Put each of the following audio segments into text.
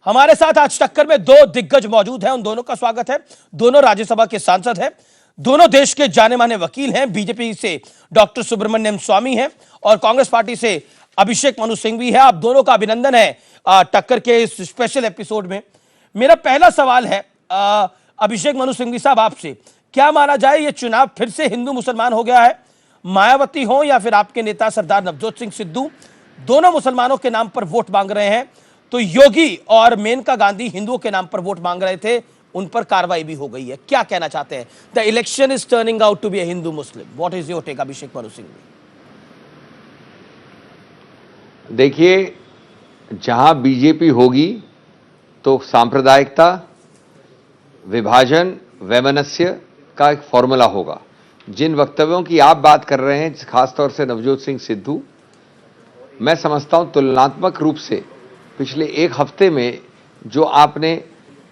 हमारे साथ आज टक्कर में दो दिग्गज मौजूद हैं, उन दोनों का स्वागत है। दोनों राज्यसभा के सांसद हैं, दोनों देश के जाने माने वकील हैं। बीजेपी से डॉक्टर सुब्रमण्यम स्वामी हैं और कांग्रेस पार्टी से अभिषेक मनु सिंघवी है। आप दोनों का अभिनंदन है टक्कर के इस स्पेशल एपिसोड में। मेरा पहला सवाल है अभिषेक मनु सिंघवी साहब आपसे, क्या माना जाए ये चुनाव फिर से हिंदू मुसलमान हो गया है? मायावती हो या फिर आपके नेता सरदार नवजोत सिंह सिद्धू, दोनों मुसलमानों के नाम पर वोट मांग रहे हैं। तो योगी और मेनका गांधी हिंदुओं के नाम पर वोट मांग रहे थे, उन पर कार्रवाई भी हो गई है। क्या कहना चाहते हैं? The election is turning out to be a Hindu Muslim. What is your take Abhishek Manu Singhvi? देखिए, जहां बीजेपी होगी तो सांप्रदायिकता, विभाजन, वैमनस्य का एक फॉर्मूला होगा। जिन वक्तव्यों की आप बात कर रहे हैं, खासतौर से नवजोत सिंह सिद्धू, मैं समझता हूं तुलनात्मक रूप से पिछले एक हफ्ते में जो आपने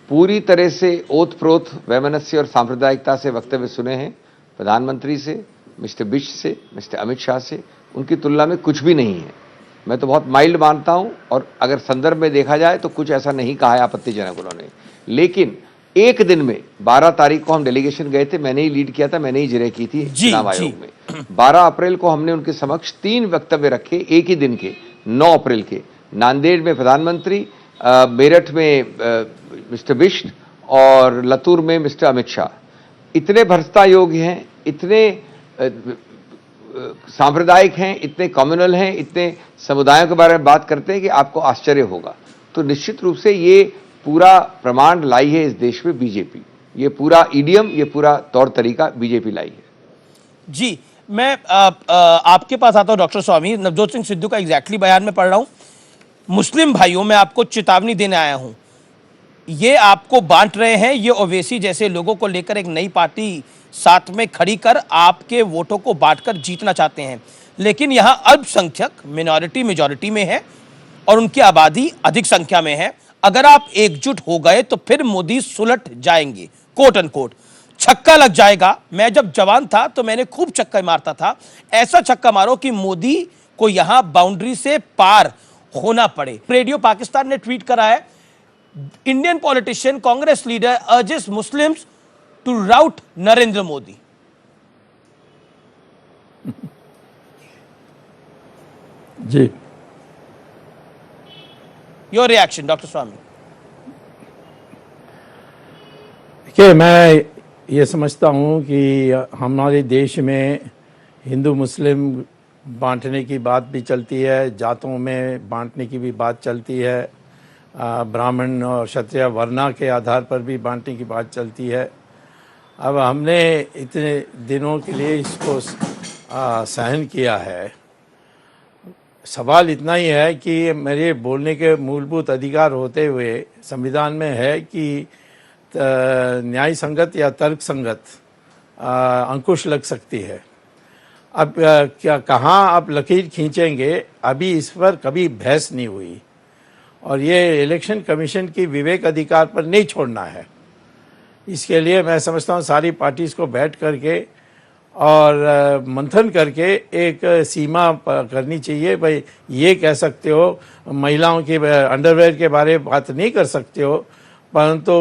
पूरी तरह से ओतप्रोत वैमनस्य और सांप्रदायिकता से वक्तव्य सुने हैं, प्रधानमंत्री से, मिस्टर बिश से, मिस्टर अमित शाह से, उनकी तुलना में कुछ भी नहीं है। मैं तो बहुत माइल्ड मानता हूं, और अगर संदर्भ में देखा जाए तो कुछ ऐसा नहीं कहा है आपत्तिजनक उन्होंने। लेकिन एक दिन में 12 तारीख को हम डेलीगेशन गए थे, मैंने ही लीड किया था, मैंने ही जिरह की थी चुनाव आयोग में। 12 अप्रैल को हमने उनके समक्ष 3 वक्तव्य रखे एक ही दिन के, 9 अप्रैल के, नांदेड़ में प्रधानमंत्री, मेरठ में मिस्टर बिष्ट और लतूर में मिस्टर अमित शाह। इतने भ्रष्टा योग्य हैं, इतने सांप्रदायिक हैं, इतने कम्युनल हैं, इतने समुदायों के बारे में बात करते हैं कि आपको आश्चर्य होगा। तो निश्चित रूप से ये पूरा प्रमाण लाई है इस देश में बीजेपी, ये पूरा ईडियम, ये पूरा तौर तरीका बीजेपी लाई है। जी, मैं आपके पास आता हूं डॉक्टर स्वामी। नवजोत सिंह सिद्धू का एग्जैक्टली बयान में पढ़ रहा हूं। मुस्लिम भाइयों, मैं आपको चेतावनी देने आया हूं, ये आपको बांट रहे हैं, ये ओवैसी जैसे लोगों को लेकर एक नई पार्टी साथ में खड़ी कर आपके वोटों को बांटकर जीतना चाहते हैं। लेकिन यहां अल्पसंख्यक मिनॉरिटी मेजॉरिटी में है और उनकी आबादी अधिक संख्या में है। अगर आप एकजुट हो गए तो फिर मोदी सुलट जाएंगे, कोट अनकोट, छक्का लग जाएगा। मैं जब जवान था तो मैंने खूब छक्का मारता था। ऐसा छक्का मारो कि मोदी को यहां बाउंड्री से पार होना पड़े। रेडियो पाकिस्तान ने ट्वीट करा है, Indian politician Congress leader urges Muslims to rout Narendra Modi. जी, योर रिएक्शन डॉक्टर स्वामी? देखिए, मैं ये समझता हूँ कि हमारे देश में हिंदू मुस्लिम बांटने की बात भी चलती है, जातों में बांटने की भी बात चलती है, ब्राह्मण और क्षत्रिय वर्णा के आधार पर भी बांटने की बात चलती है। अब हमने इतने दिनों के लिए इसको सहन किया है। सवाल इतना ही है कि मेरे बोलने के मूलभूत अधिकार होते हुए संविधान में है कि न्याय संगत या तर्क संगत अंकुश लग सकती है। अब क्या कहाँ आप लकीर खींचेंगे, अभी इस पर कभी बहस नहीं हुई, और ये इलेक्शन कमीशन की विवेक अधिकार पर नहीं छोड़ना है। इसके लिए मैं समझता हूँ सारी पार्टीज को बैठ करके और मंथन करके एक सीमा करनी चाहिए। भाई, ये कह सकते हो महिलाओं के अंडरवेयर के बारे में बात नहीं कर सकते हो, परंतु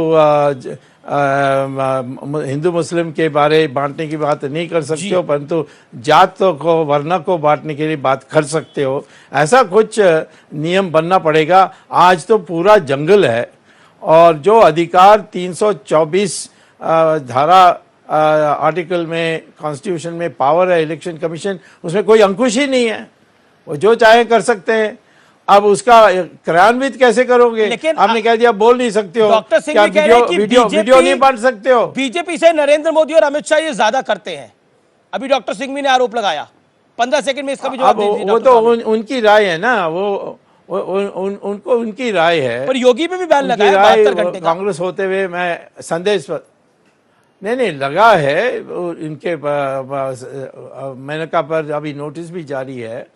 हिंदू मुस्लिम के बारे बांटने की बात नहीं कर सकते हो, परंतु जात को, वर्ण को बांटने के लिए बात कर सकते हो। ऐसा कुछ नियम बनना पड़ेगा। आज तो पूरा जंगल है, और जो अधिकार 324 धारा आर्टिकल में कॉन्स्टिट्यूशन में पावर है इलेक्शन कमीशन, उसमें कोई अंकुश ही नहीं है, वो जो चाहे कर सकते हैं। अब उसका क्रियान्वित कैसे करोगे? लेकिन आपने कह दिया बोल नहीं सकते हो, डॉक्टर सिंह क्या भी कह रहे हैं कि वीडियो नहीं बांट सकते हो? बीजेपी से नरेंद्र मोदी और अमित शाह ये ज्यादा करते हैं, अभी डॉक्टर सिंघवी ने आरोप लगाया। 15 सेकंड में इसका भी जवाब दीजिए। वो तो उनकी राय है ना, उनको उनकी राय है। पर योगी पे भी बैन लगा है 72 घंटे का। कांग्रेस होते हुए मैं संदेश पर नहीं लगा है इनके मेनका पर अभी नोटिस भी जारी है।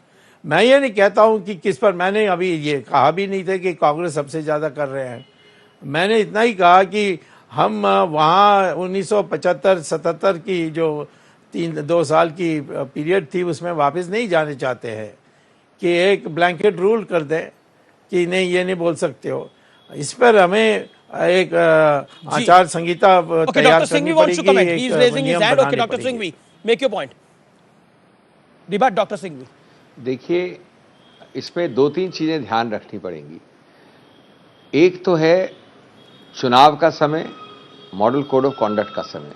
मैं ये नहीं कहता हूं कि किस पर, मैंने अभी ये कहा भी नहीं था कि कांग्रेस सबसे ज़्यादा कर रहे हैं। मैंने इतना ही कहा कि हम वहाँ 1975-77 की जो 2 साल की पीरियड थी उसमें वापस नहीं जाने चाहते हैं कि एक ब्लैंकेट रूल कर दें कि नहीं, ये नहीं बोल सकते हो। इस पर हमें एक आचार संहिता Okay, तैयार Dr. करनी Singhvi wants to पड़ेगी, comment. He is एक raising his नियम hand. Okay, बनाने Dr. पड़ेंगे। Singhvi, make your point. Debate, Dr. Singhvi. देखिए, इसमें दो तीन चीजें ध्यान रखनी पड़ेंगी। एक तो है चुनाव का समय, मॉडल कोड ऑफ कॉन्डक्ट का समय।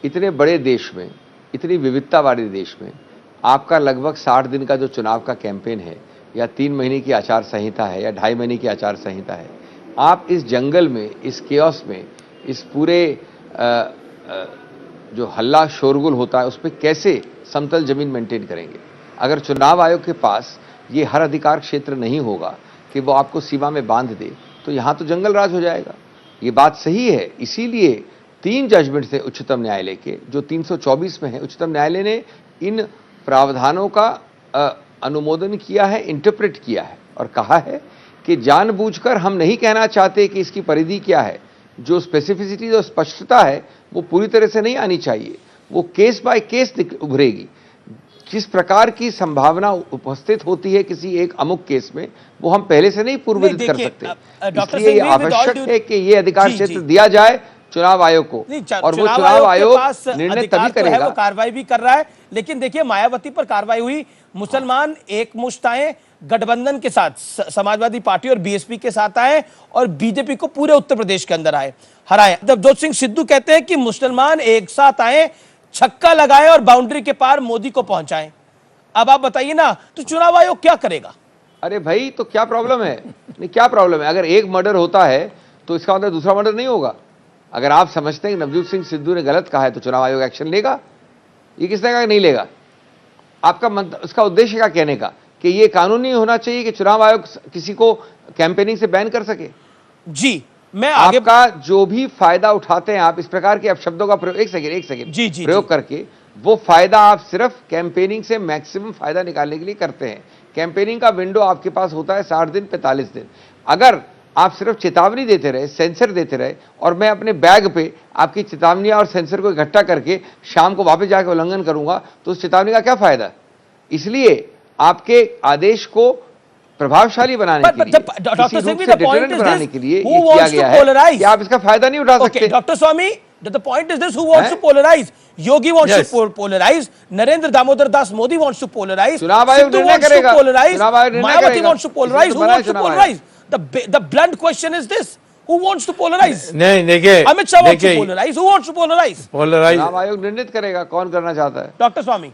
इतने बड़े देश में, इतनी विविधता वाले देश में आपका लगभग 60 दिन का जो चुनाव का कैंपेन है, या 3 महीने की आचार संहिता है, या 2.5 महीने की आचार संहिता है, आप इस जंगल में, इस केओस में, इस पूरे जो हल्ला शोरगुल होता है उस पर कैसे समतल जमीन मेंटेन करेंगे? अगर चुनाव आयोग के पास ये हर अधिकार क्षेत्र नहीं होगा कि वो आपको सीमा में बांध दे, तो यहां तो जंगल राज हो जाएगा। ये बात सही है। इसीलिए 3 जजमेंट थे उच्चतम न्यायालय के, जो 324 में है। उच्चतम न्यायालय ने इन प्रावधानों का अनुमोदन किया है, इंटरप्रेट किया है और कहा है कि जानबूझकर हम नहीं कहना चाहते कि इसकी परिधि क्या है। जो स्पेसिफिसिटी, जो स्पष्टता है, वो पूरी तरह से नहीं आनी चाहिए, वो केस बाय केस उभरेगी। किस प्रकार की संभावना उपस्थित होती है किसी एक अमुक केस में, वो हम पहले से नहीं पूर्वविदित कर सकते। इसलिए ये आवश्यक है कि ये अधिकार क्षेत्र दिया जाए चुनाव आयोग को, और वो चुनाव आयोग निर्णय तभी करेगा। वो कार्रवाई भी कर रहा है। लेकिन देखिए, मायावती पर कार्रवाई हुई, मुसलमान एक मुश्त आए, गठबंधन के साथ समाजवादी पार्टी और बीएसपी के साथ आए और बीजेपी को पूरे उत्तर प्रदेश के अंदर आए, हराए। नवजोत सिंह सिद्धू कहते हैं कि मुसलमान एक साथ आए, छक्का लगाए और बाउंड्री के पार मोदी को पहुंचाएं। अब आप बताइए ना, तो चुनाव आयोग क्या करेगा? अरे भाई, तो क्या प्रॉब्लम है? नहीं, क्या प्रॉब्लम है? अगर एक मर्डर होता है तो इसका मतलब दूसरा मर्डर नहीं होगा। अगर आप समझते हैं कि नवजोत सिंह सिद्धू ने गलत कहा है तो चुनाव आयोग एक्शन लेगा। ये किसने कहा नहीं लेगा? आपका उसका उद्देश्य क्या कहने का? कि ये कानूनी होना चाहिए कि चुनाव आयोग किसी को कैंपेनिंग से बैन कर सके? जी, मैं आगे आपका जो भी फायदा उठाते हैं आप इस प्रकार के अपशब्दों का प्रयोग, एक सेकंड जी, प्रयोग करके, वो फायदा आप सिर्फ कैंपेनिंग से मैक्सिमम फायदा निकालने के लिए करते हैं। कैंपेनिंग का विंडो आपके पास होता है 60 दिन, 45 दिन। अगर आप सिर्फ चेतावनी देते रहे, सेंसर देते रहे, और मैं अपने बैग पे आपकी चेतावनियां और सेंसर को इकट्ठा करके शाम को वापस जाकर उल्लंघन करूंगा, तो उस चेतावनी का क्या फायदा? इसलिए आपके आदेश को प्रभावशाली बनाने के लिए, doctor Singhvi, the point is बनाने के लिए दिस, ये हु किया वांट्स टू गया है पोलराइज? कि आप इसका फायदा नहीं उठा सकते। Doctor Swami, the point is this, who wants to polarize? Yogi wants Yes. to polarize, Narendra Damodar Das Modi wants to polarize, चुनाव आयोग Sidhu निर्णय wants to करेगा, polarize, चुनाव आयोग निर्णय Mayawati करेगा। wants to polarize, इसलिए तो who बना है wants to चुनाव आयोग। polarize? The blunt question is this, who wants to polarize? नहीं, देखिए, Amit Shah wants to polarize, who wants to polarize? Polarise, चुनाव आयोग निर्णित करेगा कौन करना चाहता है। डॉक्टर स्वामी,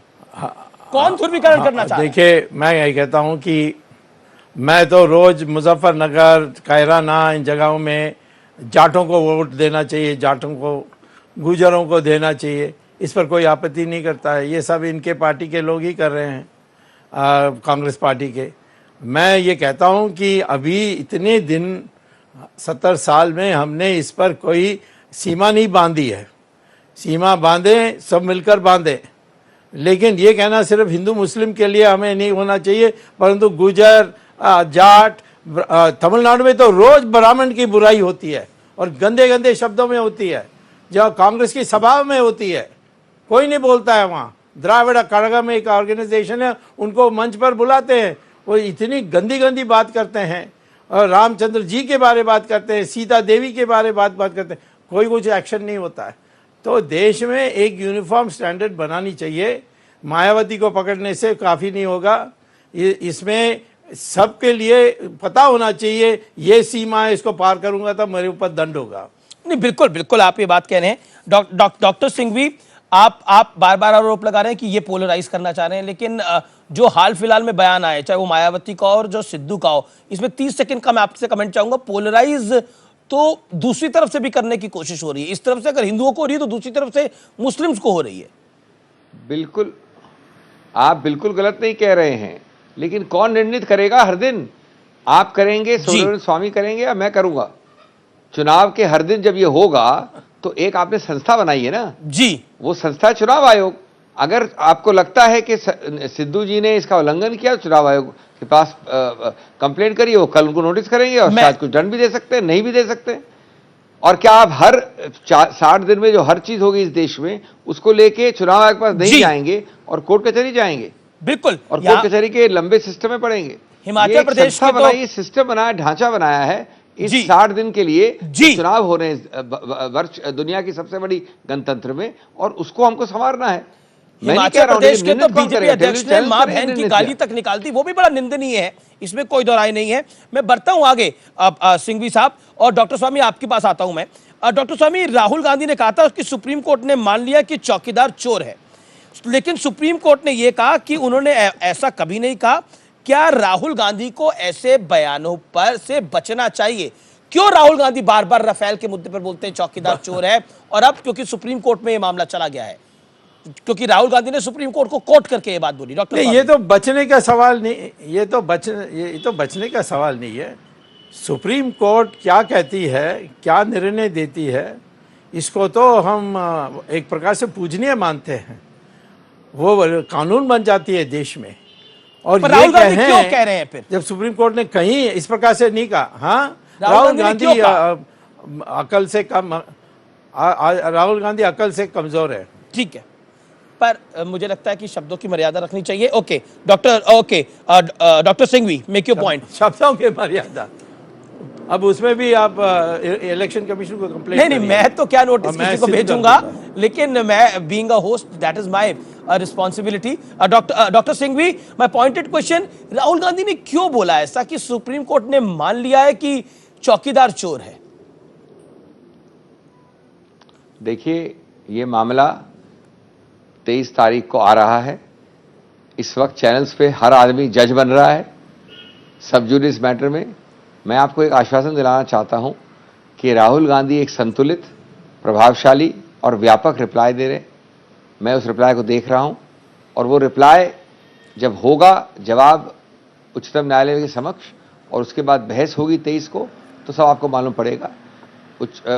कौन ध्रुवीकरण करना चाहता है? देखिए, मैं यही कहता हूं कि मैं तो रोज मुजफ्फरनगर, कैराना, इन जगहों में जाटों को वोट देना चाहिए, जाटों को, गुजरों को देना चाहिए, इस पर कोई आपत्ति नहीं करता है। ये सब इनके पार्टी के लोग ही कर रहे हैं, कांग्रेस पार्टी के। मैं ये कहता हूं कि अभी इतने दिन 70 साल में हमने इस पर कोई सीमा नहीं बांधी है। सीमा बांधे, सब मिलकर बांधे, लेकिन ये कहना सिर्फ हिंदू मुस्लिम के लिए हमें नहीं होना चाहिए, परंतु गुजर, जाट, तमिलनाडु में तो रोज ब्राह्मण की बुराई होती है और गंदे गंदे शब्दों में होती है, जो कांग्रेस की सभा में होती है, कोई नहीं बोलता है। वहाँ द्राविड़ कड़गम एक ऑर्गेनाइजेशन है, उनको मंच पर बुलाते हैं, वो इतनी गंदी गंदी बात करते हैं, और रामचंद्र जी के बारे बात करते हैं, सीता देवी के बारे बात करते हैं, कोई कुछ एक्शन नहीं होता है। तो देश में एक यूनिफॉर्म स्टैंडर्ड बनानी चाहिए। मायावती को पकड़ने से काफ़ी नहीं होगा, इसमें सबके लिए पता होना चाहिए, ये सीमा है, इसको पार करूंगा तो मेरे ऊपर दंड होगा। नहीं, बिल्कुल बिल्कुल आप ये बात कह रहे हैं। डॉक्टर सिंघवी, आप बार बार आरोप लगा रहे हैं कि ये पोलराइज करना चाह रहे हैं, लेकिन जो हाल फिलहाल में बयान आए, चाहे वो मायावती का और जो सिद्धू का हो, इसमें 30 सेकंड का मैं आपसे कमेंट चाहूंगा। पोलराइज तो दूसरी तरफ से भी करने की कोशिश हो रही है। इस तरफ से अगर हिंदुओं को हो रही है तो दूसरी तरफ से मुस्लिम्स को हो रही है। बिल्कुल, आप बिल्कुल गलत नहीं कह रहे हैं, लेकिन कौन निर्णित करेगा? हर दिन आप करेंगे, सुरेंद्र स्वामी करेंगे, या मैं करूंगा? चुनाव के हर दिन जब ये होगा तो एक आपने संस्था बनाई है ना जी, वो संस्था चुनाव आयोग। अगर आपको लगता है कि सिद्धू जी ने इसका उल्लंघन किया, चुनाव आयोग के पास कंप्लेंट करिए, वो कल उनको नोटिस करेंगे और शायद कुछ दंड भी दे सकते हैं, नहीं भी दे सकते हैं। और क्या आप हर 60 दिन में जो हर चीज होगी इस देश में उसको लेके चुनाव आयोग के पास नहीं जाएंगे और कोर्ट कचहरी जाएंगे? बिल्कुल, और कोर्ट कचहरी के लंबे सिस्टम में पड़ेंगे। हिमाचल प्रदेश में सिस्टम बनाया, ढांचा बनाया है इस जी। 60 दिन के लिए जी। चुनाव हो रहे हैं वर्ष दुनिया की सबसे बड़ी गणतंत्र में, और उसको हमको संवारना है। मैं नहीं कह हिमाचल रहा हूं, प्रदेश के लेकिन तो निंदित कौन बीजेपी करेगा? अध्यक्ष ने चैलेंज मां करें, बहन की निंदित गाली किया। तक निकालती, वो भी बड़ा निंदनीय है, इसमें कोई दोहराई नहीं है। मैं बढ़ता हूं आगे, सिंघवी साहब और डॉक्टर स्वामी आपके पास आता हूं मैं। डॉक्टर स्वामी, राहुल गांधी ने कहा था कि सुप्रीम कोर्ट ने मान लिया कि चौकीदार चोर है, लेकिन सुप्रीम कोर्ट ने यह कहा कि उन्होंने ऐसा कभी नहीं कहा। क्या राहुल गांधी को ऐसे बयानों पर से बचना चाहिए? क्यों राहुल गांधी बार बार राफेल के मुद्दे पर बोलते हैं चौकीदार चोर है, और अब क्योंकि सुप्रीम कोर्ट में यह मामला चला गया है, क्योंकि राहुल गांधी ने सुप्रीम कोर्ट को कोर्ट करके ये बात बोली? डॉक्टर नहीं, ये तो बचने का सवाल नहीं, ये तो बचने का सवाल नहीं है। सुप्रीम कोर्ट क्या कहती है, क्या निर्णय देती है, इसको तो हम एक प्रकार से पूजनीय मानते हैं। वो कानून बन जाती है देश में। और पर ये राहुल गांधी कहें, क्यों कह रहे हैं फिर? जब सुप्रीम कोर्ट ने कहीं इस प्रकार से नहीं कहा। हाँ, राहुल गांधी ने क्यों कहा? अकल से कम, राहुल गांधी अकल से कमजोर है। ठीक है, पर मुझे लगता है कि शब्दों की मर्यादा रखनी चाहिए। Okay doctor Singhvi, make your point. शब्दों की मर्यादा, अब उसमें भी आप इलेक्शन कमीशन को कंप्लेंट नहीं, मैं तो क्या नोटिस किसी को भेजूंगा, लेकिन मैं being a host, that is my responsibility. Doctor Singhvi, my pointed question, Rahul Gandhi ने क्यों बोला ऐसा कि सुप्रीम कोर्ट ने मान लिया है कि चौकीदार चोर है? देखिए, ये मामला 23 तारीख को आ रहा है। इस वक्त चैनल्स पे हर आदमी जज बन रहा है सब जुडिस मैटर में। मैं आपको एक आश्वासन दिलाना चाहता हूं कि राहुल गांधी एक संतुलित, प्रभावशाली और व्यापक रिप्लाई दे रहे। मैं उस रिप्लाई को देख रहा हूं, और वो रिप्लाई जब होगा, जवाब उच्चतम न्यायालय के समक्ष, और उसके बाद बहस होगी 23 को, तो सब आपको मालूम पड़ेगा।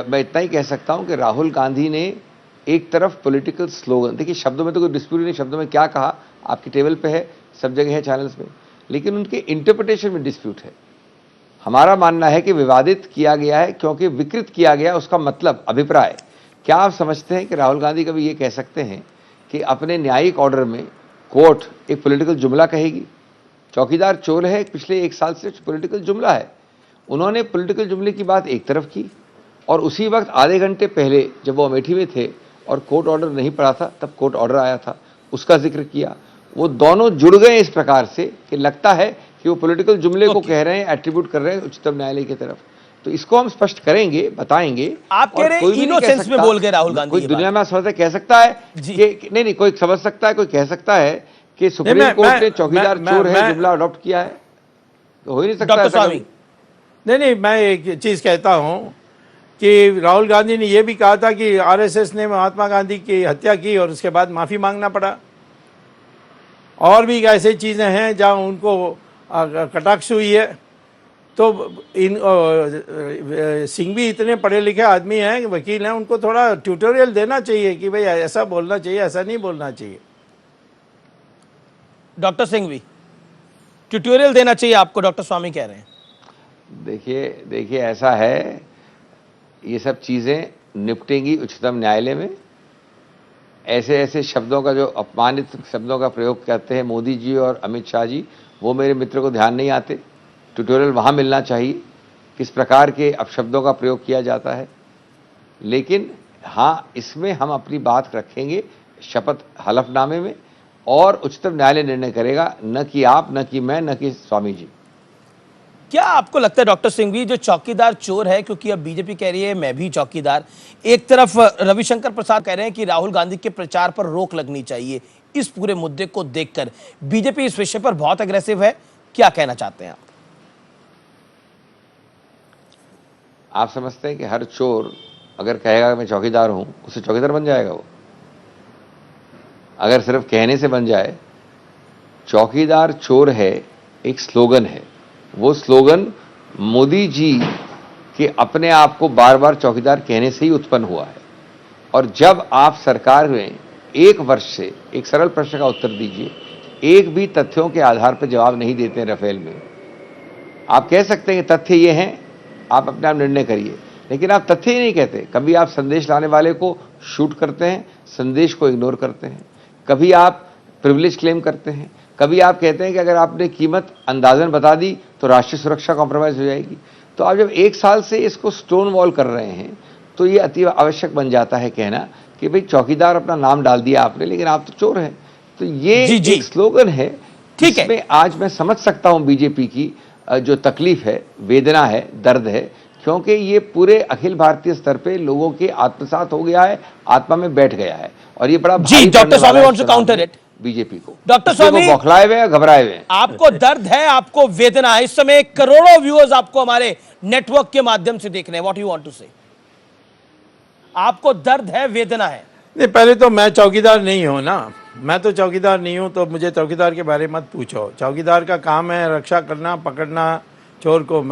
मैं इतना ही कह सकता हूं कि राहुल गांधी ने एक तरफ पॉलिटिकल स्लोगन, देखिए शब्दों में तो कोई डिस्प्यूट नहीं, शब्दों में क्या कहा आपकी टेबल पे है, सब जगह है चैनल्स में, लेकिन उनके इंटरप्रिटेशन में डिस्प्यूट है। हमारा मानना है कि विवादित किया गया है क्योंकि विकृत किया गया उसका मतलब, अभिप्राय। क्या आप समझते हैं कि राहुल गांधी कभी ये कह सकते हैं कि अपने न्यायिक ऑर्डर में कोर्ट एक पॉलिटिकल जुमला कहेगी? चौकीदार चोर है पिछले 1 साल से पॉलिटिकल जुमला है। उन्होंने पॉलिटिकल जुमले की बात एक तरफ की, और उसी वक्त आधे घंटे पहले जब वो अमेठी में थे और कोर्ट ऑर्डर नहीं पड़ा था, तब कोर्ट ऑर्डर आया था, उसका जिक्र किया। वो दोनों जुड़ गए इस प्रकार से कि लगता है कि वो पॉलिटिकल जुमले को कह रहे हैं, एट्रीब्यूट कर रहे हैं उच्चतम न्यायालय की तरफ। तो इसको हम स्पष्ट करेंगे, बताएंगे। आप कह रहे हैं इनोसेंस में बोल गए राहुल गांधी? कोई दुनिया में समझ कह सकता है कि नहीं, कोई समझ सकता है, कोई कह सकता है कि सुप्रीम कोर्ट ने चौकीदार चोर है जुमला अडॉप्ट किया है? तो हो ही नहीं सकता। डॉक्टर स्वामी, नहीं, मैं एक चीज कहता हूं कि राहुल गांधी ने यह भी कहा था कि आरएसएस ने महात्मा गांधी की हत्या की और उसके बाद माफी मांगना पड़ा। और भी ऐसी चीजें हैं जहां उनको कटाक्ष हुई है। तो इन सिंघवी इतने पढ़े लिखे आदमी हैं, वकील हैं, उनको थोड़ा ट्यूटोरियल देना चाहिए कि भाई ऐसा बोलना चाहिए, ऐसा नहीं बोलना चाहिए। डॉक्टर सिंघवी, ट्यूटोरियल देना चाहिए आपको, डॉक्टर स्वामी कह रहे हैं। देखिए ऐसा है, ये सब चीज़ें निपटेंगी उच्चतम न्यायालय में। ऐसे ऐसे शब्दों का, जो अपमानित शब्दों का प्रयोग करते हैं मोदी जी और अमित शाह जी, वो मेरे मित्र को ध्यान नहीं आते। ट्यूटोरियल वहाँ मिलना चाहिए किस प्रकार के अपशब्दों का प्रयोग किया जाता है। लेकिन हाँ, इसमें हम अपनी बात रखेंगे शपथ हलफनामे में, और उच्चतम न्यायालय निर्णय करेगा, न कि आप, न कि मैं, न कि स्वामी जी। क्या आपको लगता है डॉक्टर सिंघवी, जो चौकीदार चोर है, क्योंकि अब बीजेपी कह रही है मैं भी चौकीदार, एक तरफ रविशंकर प्रसाद कह रहे हैं कि राहुल गांधी के प्रचार पर रोक लगनी चाहिए, इस पूरे मुद्दे को देखकर बीजेपी इस विषय पर बहुत अग्रेसिव है, क्या कहना चाहते हैं आप समझते हैं कि हर चोर अगर कहेगा मैं चौकीदार हूं, उससे चौकीदार बन जाएगा वो? अगर सिर्फ कहने से बन जाए। चौकीदार चोर है एक स्लोगन है, वो स्लोगन मोदी जी के अपने आप को बार बार चौकीदार कहने से ही उत्पन्न हुआ है। और जब आप सरकार में 1 वर्ष से, एक सरल प्रश्न का उत्तर दीजिए, एक भी तथ्यों के आधार पर जवाब नहीं देते हैं राफेल में। आप कह सकते हैं कि तथ्य ये हैं, आप अपने आप निर्णय करिए, लेकिन आप तथ्य ही नहीं कहते। कभी आप संदेश लाने वाले को शूट करते हैं, संदेश को इग्नोर करते हैं, कभी आप प्रिविलेज क्लेम करते हैं, कभी आप कहते हैं कि अगर आपने कीमत अंदाजन बता दी तो राष्ट्रीय सुरक्षा कॉम्प्रोमाइज हो जाएगी। तो आप जब 1 साल से इसको स्टोन वॉल कर रहे हैं तो ये अति आवश्यक बन जाता है कहना कि भाई चौकीदार अपना नाम डाल दिया आपने, लेकिन आप तो चोर हैं। तो ये जी, जी। एक स्लोगन है। ठीक है। इसमें आज मैं समझ सकता हूं बीजेपी की जो तकलीफ है, वेदना है, दर्द है, क्योंकि ये पूरे अखिल भारतीय स्तर पे लोगों के आत्मसात हो गया है, आत्मा में बैठ गया है, और ये बड़ा जी, भारी डॉक्टर पड़ने स्वामी वाला है wants to चुनाव counter में it. बीजेपी को। डॉक्टर इसलिए वो स्वामी, बौखलाए हुए हैं, घबराए हुए हैं। आपको दर्द है, आपको वेदना है। इस समय करोड़ों व्यूअर्स आपको हमारे नेटवर्क के माध्यम से देख रहे हैं। व्हाट यू वांट टू से? आपको दर्द है, वेदना है। नहीं, पहले तो मैं चौकीदार नहीं हूँ ना, मैं तो चौकीदार नहीं हूँ, तो मुझे चौकीदार के बारे में मत पूछो। चौकीदार का काम है रक्षा करना, पकड़ना चोर को।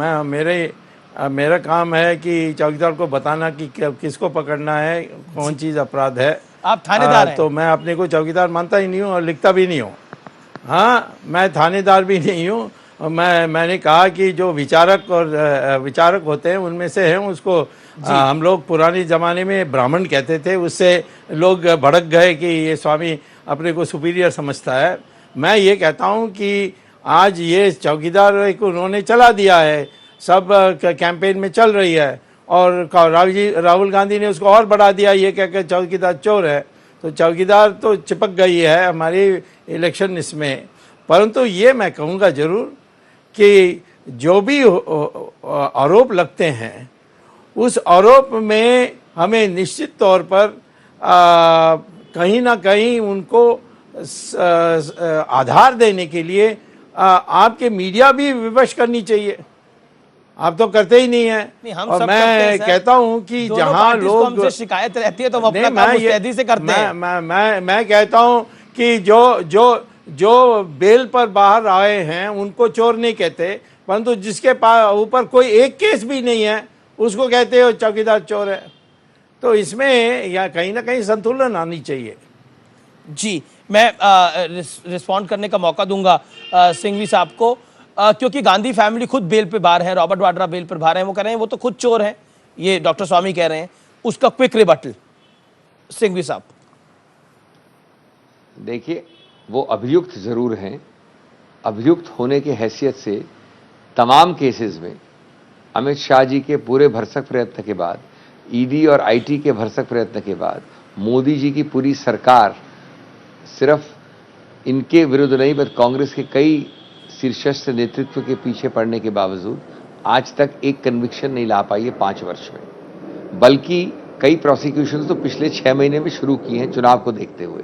मेरा काम है कि चौकीदार को बताना कि किसको पकड़ना है, कौन चीज़ अपराध है। आप थानेदार हैं। तो मैं अपने को चौकीदार मानता ही नहीं हूँ और लिखता भी नहीं हूँ। हाँ, मैं थानेदार भी नहीं हूँ। मैंने कहा कि जो विचारक होते हैं उनमें से हैं, उसको हम लोग पुराने ज़माने में ब्राह्मण कहते थे, उससे लोग भड़क गए कि ये स्वामी अपने को सुपीरियर समझता है। मैं ये कहता हूँ कि आज ये चौकीदार एक उन्होंने चला दिया है, सब कैंपेन में चल रही है, और राहुल गांधी ने उसको और बढ़ा दिया ये कहकर चौकीदार चोर है। तो चौकीदार तो चिपक गई है हमारी इलेक्शन इसमें। परंतु ये मैं कहूँगा ज़रूर कि जो भी आरोप लगते हैं उस आरोप में हमें निश्चित तौर पर कहीं ना कहीं उनको आधार देने के लिए आपके मीडिया भी विवश करनी चाहिए। आप तो करते ही नहीं है। नहीं, हम और सब करते हैं मैं सर। कहता हूं कि दोनों जहां पार्टीज को लोग हमसे शिकायत रहती है तो हम अपना नहीं, काम मैं ये- मुस्तैदी से करते हैं। मैं कहता हूं कि जो बेल पर बाहर आए हैं उनको चोर नहीं कहते, परंतु जिसके ऊपर कोई एक केस भी नहीं है उसको कहते हो चौकीदार चोर है। तो इसमें या कहीं ना कहीं संतुलन आनी चाहिए। जी, मैं रिस्पॉन्ड करने का मौका दूंगा सिंघवी साहब को, क्योंकि गांधी फैमिली खुद बेल पे बाहर है, रॉबर्ट वाड्रा बेल पर बाहर है। वो कह रहे हैं वो तो खुद चोर हैं, ये डॉक्टर स्वामी कह रहे हैं। उसका क्विक रिबटल सिंघवी साहब। देखिए, वो अभियुक्त जरूर हैं। अभियुक्त होने की हैसियत से तमाम केसेस में अमित शाह जी के पूरे भरसक प्रयत्न के बाद, ईडी और आईटी के भरसक प्रयत्न के बाद, मोदी जी की पूरी सरकार सिर्फ इनके विरुद्ध नहीं बल्कि कांग्रेस के कई शीर्षस्थ नेतृत्व के पीछे पड़ने के बावजूद आज तक एक कन्विक्शन नहीं ला पाई है 5 वर्ष में। बल्कि कई प्रोसिक्यूशन तो पिछले 6 महीने में शुरू किए हैं चुनाव को देखते हुए।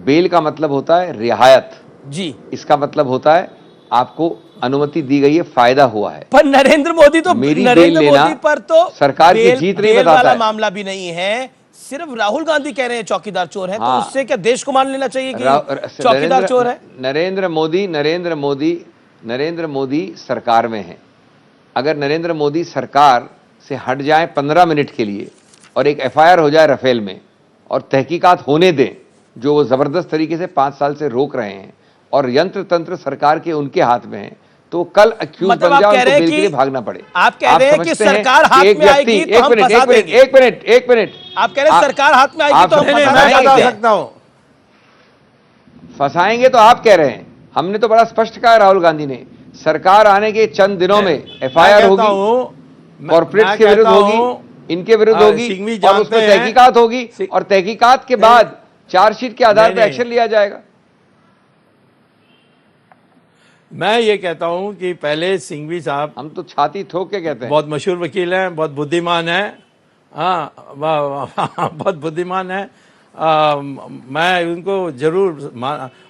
बेल का मतलब होता है रियायत जी, इसका मतलब होता है आपको अनुमति दी गई है, फायदा हुआ है। पर नरेंद्र मोदी तो मेरी नरेंद्र बेल लेना मोदी पर तो सरकार की जीत नहीं बेल बताता वाला है। मामला भी नहीं है। सिर्फ राहुल गांधी कह रहे हैं चौकीदार चोर है, तो हाँ। उससे क्या देश को मान लेना चाहिए कि चौकीदार चोर है? नरेंद्र मोदी सरकार में है। अगर नरेंद्र मोदी सरकार से हट जाए 15 मिनट के लिए और एक एफआईआर हो जाए रफेल में और तहकीकात होने दें, जो वो जबरदस्त तरीके से 5 साल से रोक रहे हैं, और यंत्र तंत्र सरकार के उनके हाथ में है, तो कल अक्यूज मतलब बन आप जाए कह उनको रहे हैं बेल के कि- लिए भागना पड़े। आप कह रहे हैं कि समझते हैं सरकार हाथ एक में आएगी व्यक्ति- तो हम फंसा देंगे। एक मिनट आप कह रहे हैं सरकार हाथ में आएगी आप तो हम समझ फंसा रहे हैं? मैं बता देंगे। सकता हूँ। फंसाएंगे तो आप कह रहे हैं, हमने तो बड़ा स्पष्ट कहा राहुल गांधी ने। सरकार आने के चंद दिनों में एफआईआर होगी, कॉर्पोरेट्स के विरुद्ध होगी, इनके विरुद्ध होगी, सिंघवी और उस पर जानते हैं- तहकीकात होगी, और तहकीकात के बाद चार्जशीट के आधार पर नहीं। एक्शन लिया जाएगा। मैं ये कहता हूं कि पहले सिंघवी साहब हम तो छाती ठोक के कहते हैं। बहुत मशहूर वकील हैं, बहुत बुद्धिमान हैं। हाँ, बहुत बुद्धिमान है। मैं उनको जरूर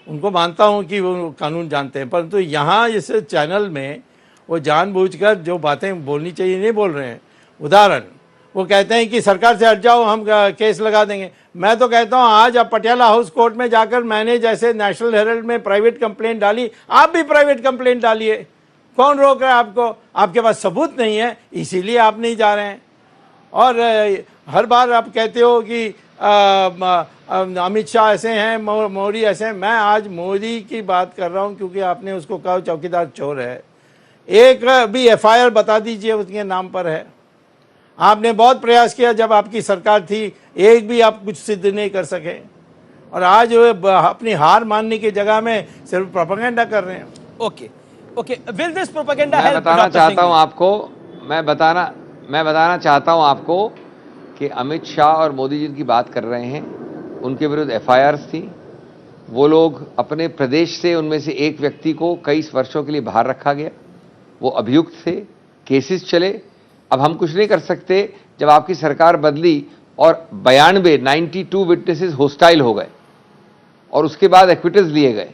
उनको मानता हूं कि वो कानून जानते हैं, परंतु यहाँ इस चैनल में वो जानबूझकर जो बातें बोलनी चाहिए नहीं बोल रहे हैं। उदाहरण, वो कहते हैं कि सरकार से हट जाओ, हम केस लगा देंगे। मैं तो कहता हूं आज आप पटियाला हाउस कोर्ट में जाकर, मैंने जैसे नेशनल हेराल्ड में प्राइवेट कंप्लेंट डाली, आप भी प्राइवेट कंप्लेंट डालिए। कौन रोक रहा है आपको? आपके पास सबूत नहीं है, इसीलिए आप नहीं जा रहे हैं। और हर बार आप कहते हो कि अमित शाह ऐसे हैं, मोदी ऐसे हैं। मैं आज मोदी की बात कर रहा हूं क्योंकि आपने उसको कहा चौकीदार चोर है। एक भी एफआईआर बता दीजिए उसके नाम पर है। आपने बहुत प्रयास किया जब आपकी सरकार थी, एक भी आप कुछ सिद्ध नहीं कर सके, और आज अपनी हार मानने की जगह में सिर्फ प्रोपेगेंडा कर रहे हैं। ओके, विल दिस प्रोपेगेंडा मैं हेल्प? बताना चाहता हूं आपको मैं बताना चाहता हूं आपको कि अमित शाह और मोदी जी की बात कर रहे हैं, उनके विरुद्ध एफआईआर्स थी। वो लोग अपने प्रदेश से, उनमें से एक व्यक्ति को कई वर्षों के लिए बाहर रखा गया, वो अभियुक्त थे, केसेस चले। अब हम कुछ नहीं कर सकते जब आपकी सरकार बदली और 92 विटनेसेस होस्टाइल हो गए और उसके बाद एक्विटल्स लिए गए।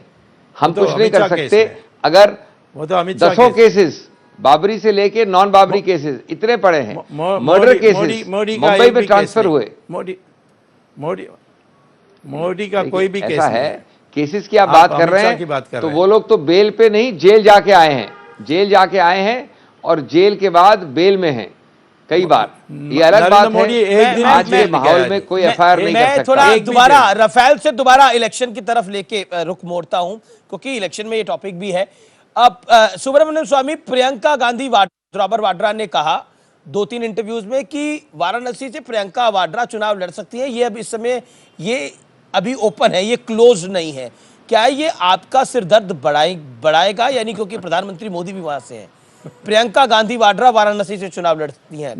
हम तो कुछ नहीं अमित कर शाह केस सकते। में। अगर वो तो अमित शाह दसों केस। केसेस, बाबरी से लेके नॉन बाबरी केसेस इतने पड़े हैं, मर्डर मोदी केसेस मोदी का मुंबई एक में भी ट्रांसफर केस नहीं। हुए। मोदी का देखिए, कोई भी केस ऐसा नहीं है, केसेस की आप आप बात कर अमित रहे शाह की बात कर हैं, तो रहे वो लोग तो बेल पे नहीं, जेल जाके आए हैं। जेल जाके आए हैं और जेल के बाद बेल में हैं कई बार। ये अलग नरेंद्र बात मोदी है। एक दिन आज भी के जेल नहीं माहौल गया में है। कोई एफआईआर नहीं कर मैं सकता। थोड़ा एक भी दोबारा जेल। रफेल से दोबारा इलेक्शन की तरफ लेके रुख मोड़ता हूं, क्योंकि इलेक्शन में ये टॉपिक भी है। अब सुब्रमण्यम स्वामी, प्रियंका गांधी रॉबर्ट वाड्रा ने कहा 2-3 इंटरव्यूज में कि वाराणसी से प्रियंका वाड्रा चुनाव लड़ सकती है। ये अब इस समय ये अभी ओपन है, ये क्लोज नहीं है। क्या ये आपका सिरदर्द बढ़ाएगा? यानी क्योंकि प्रधानमंत्री मोदी भी वहां से हैं, प्रियंका गांधी वाड्रा वाराणसी से चुनाव लड़ सकती हैं।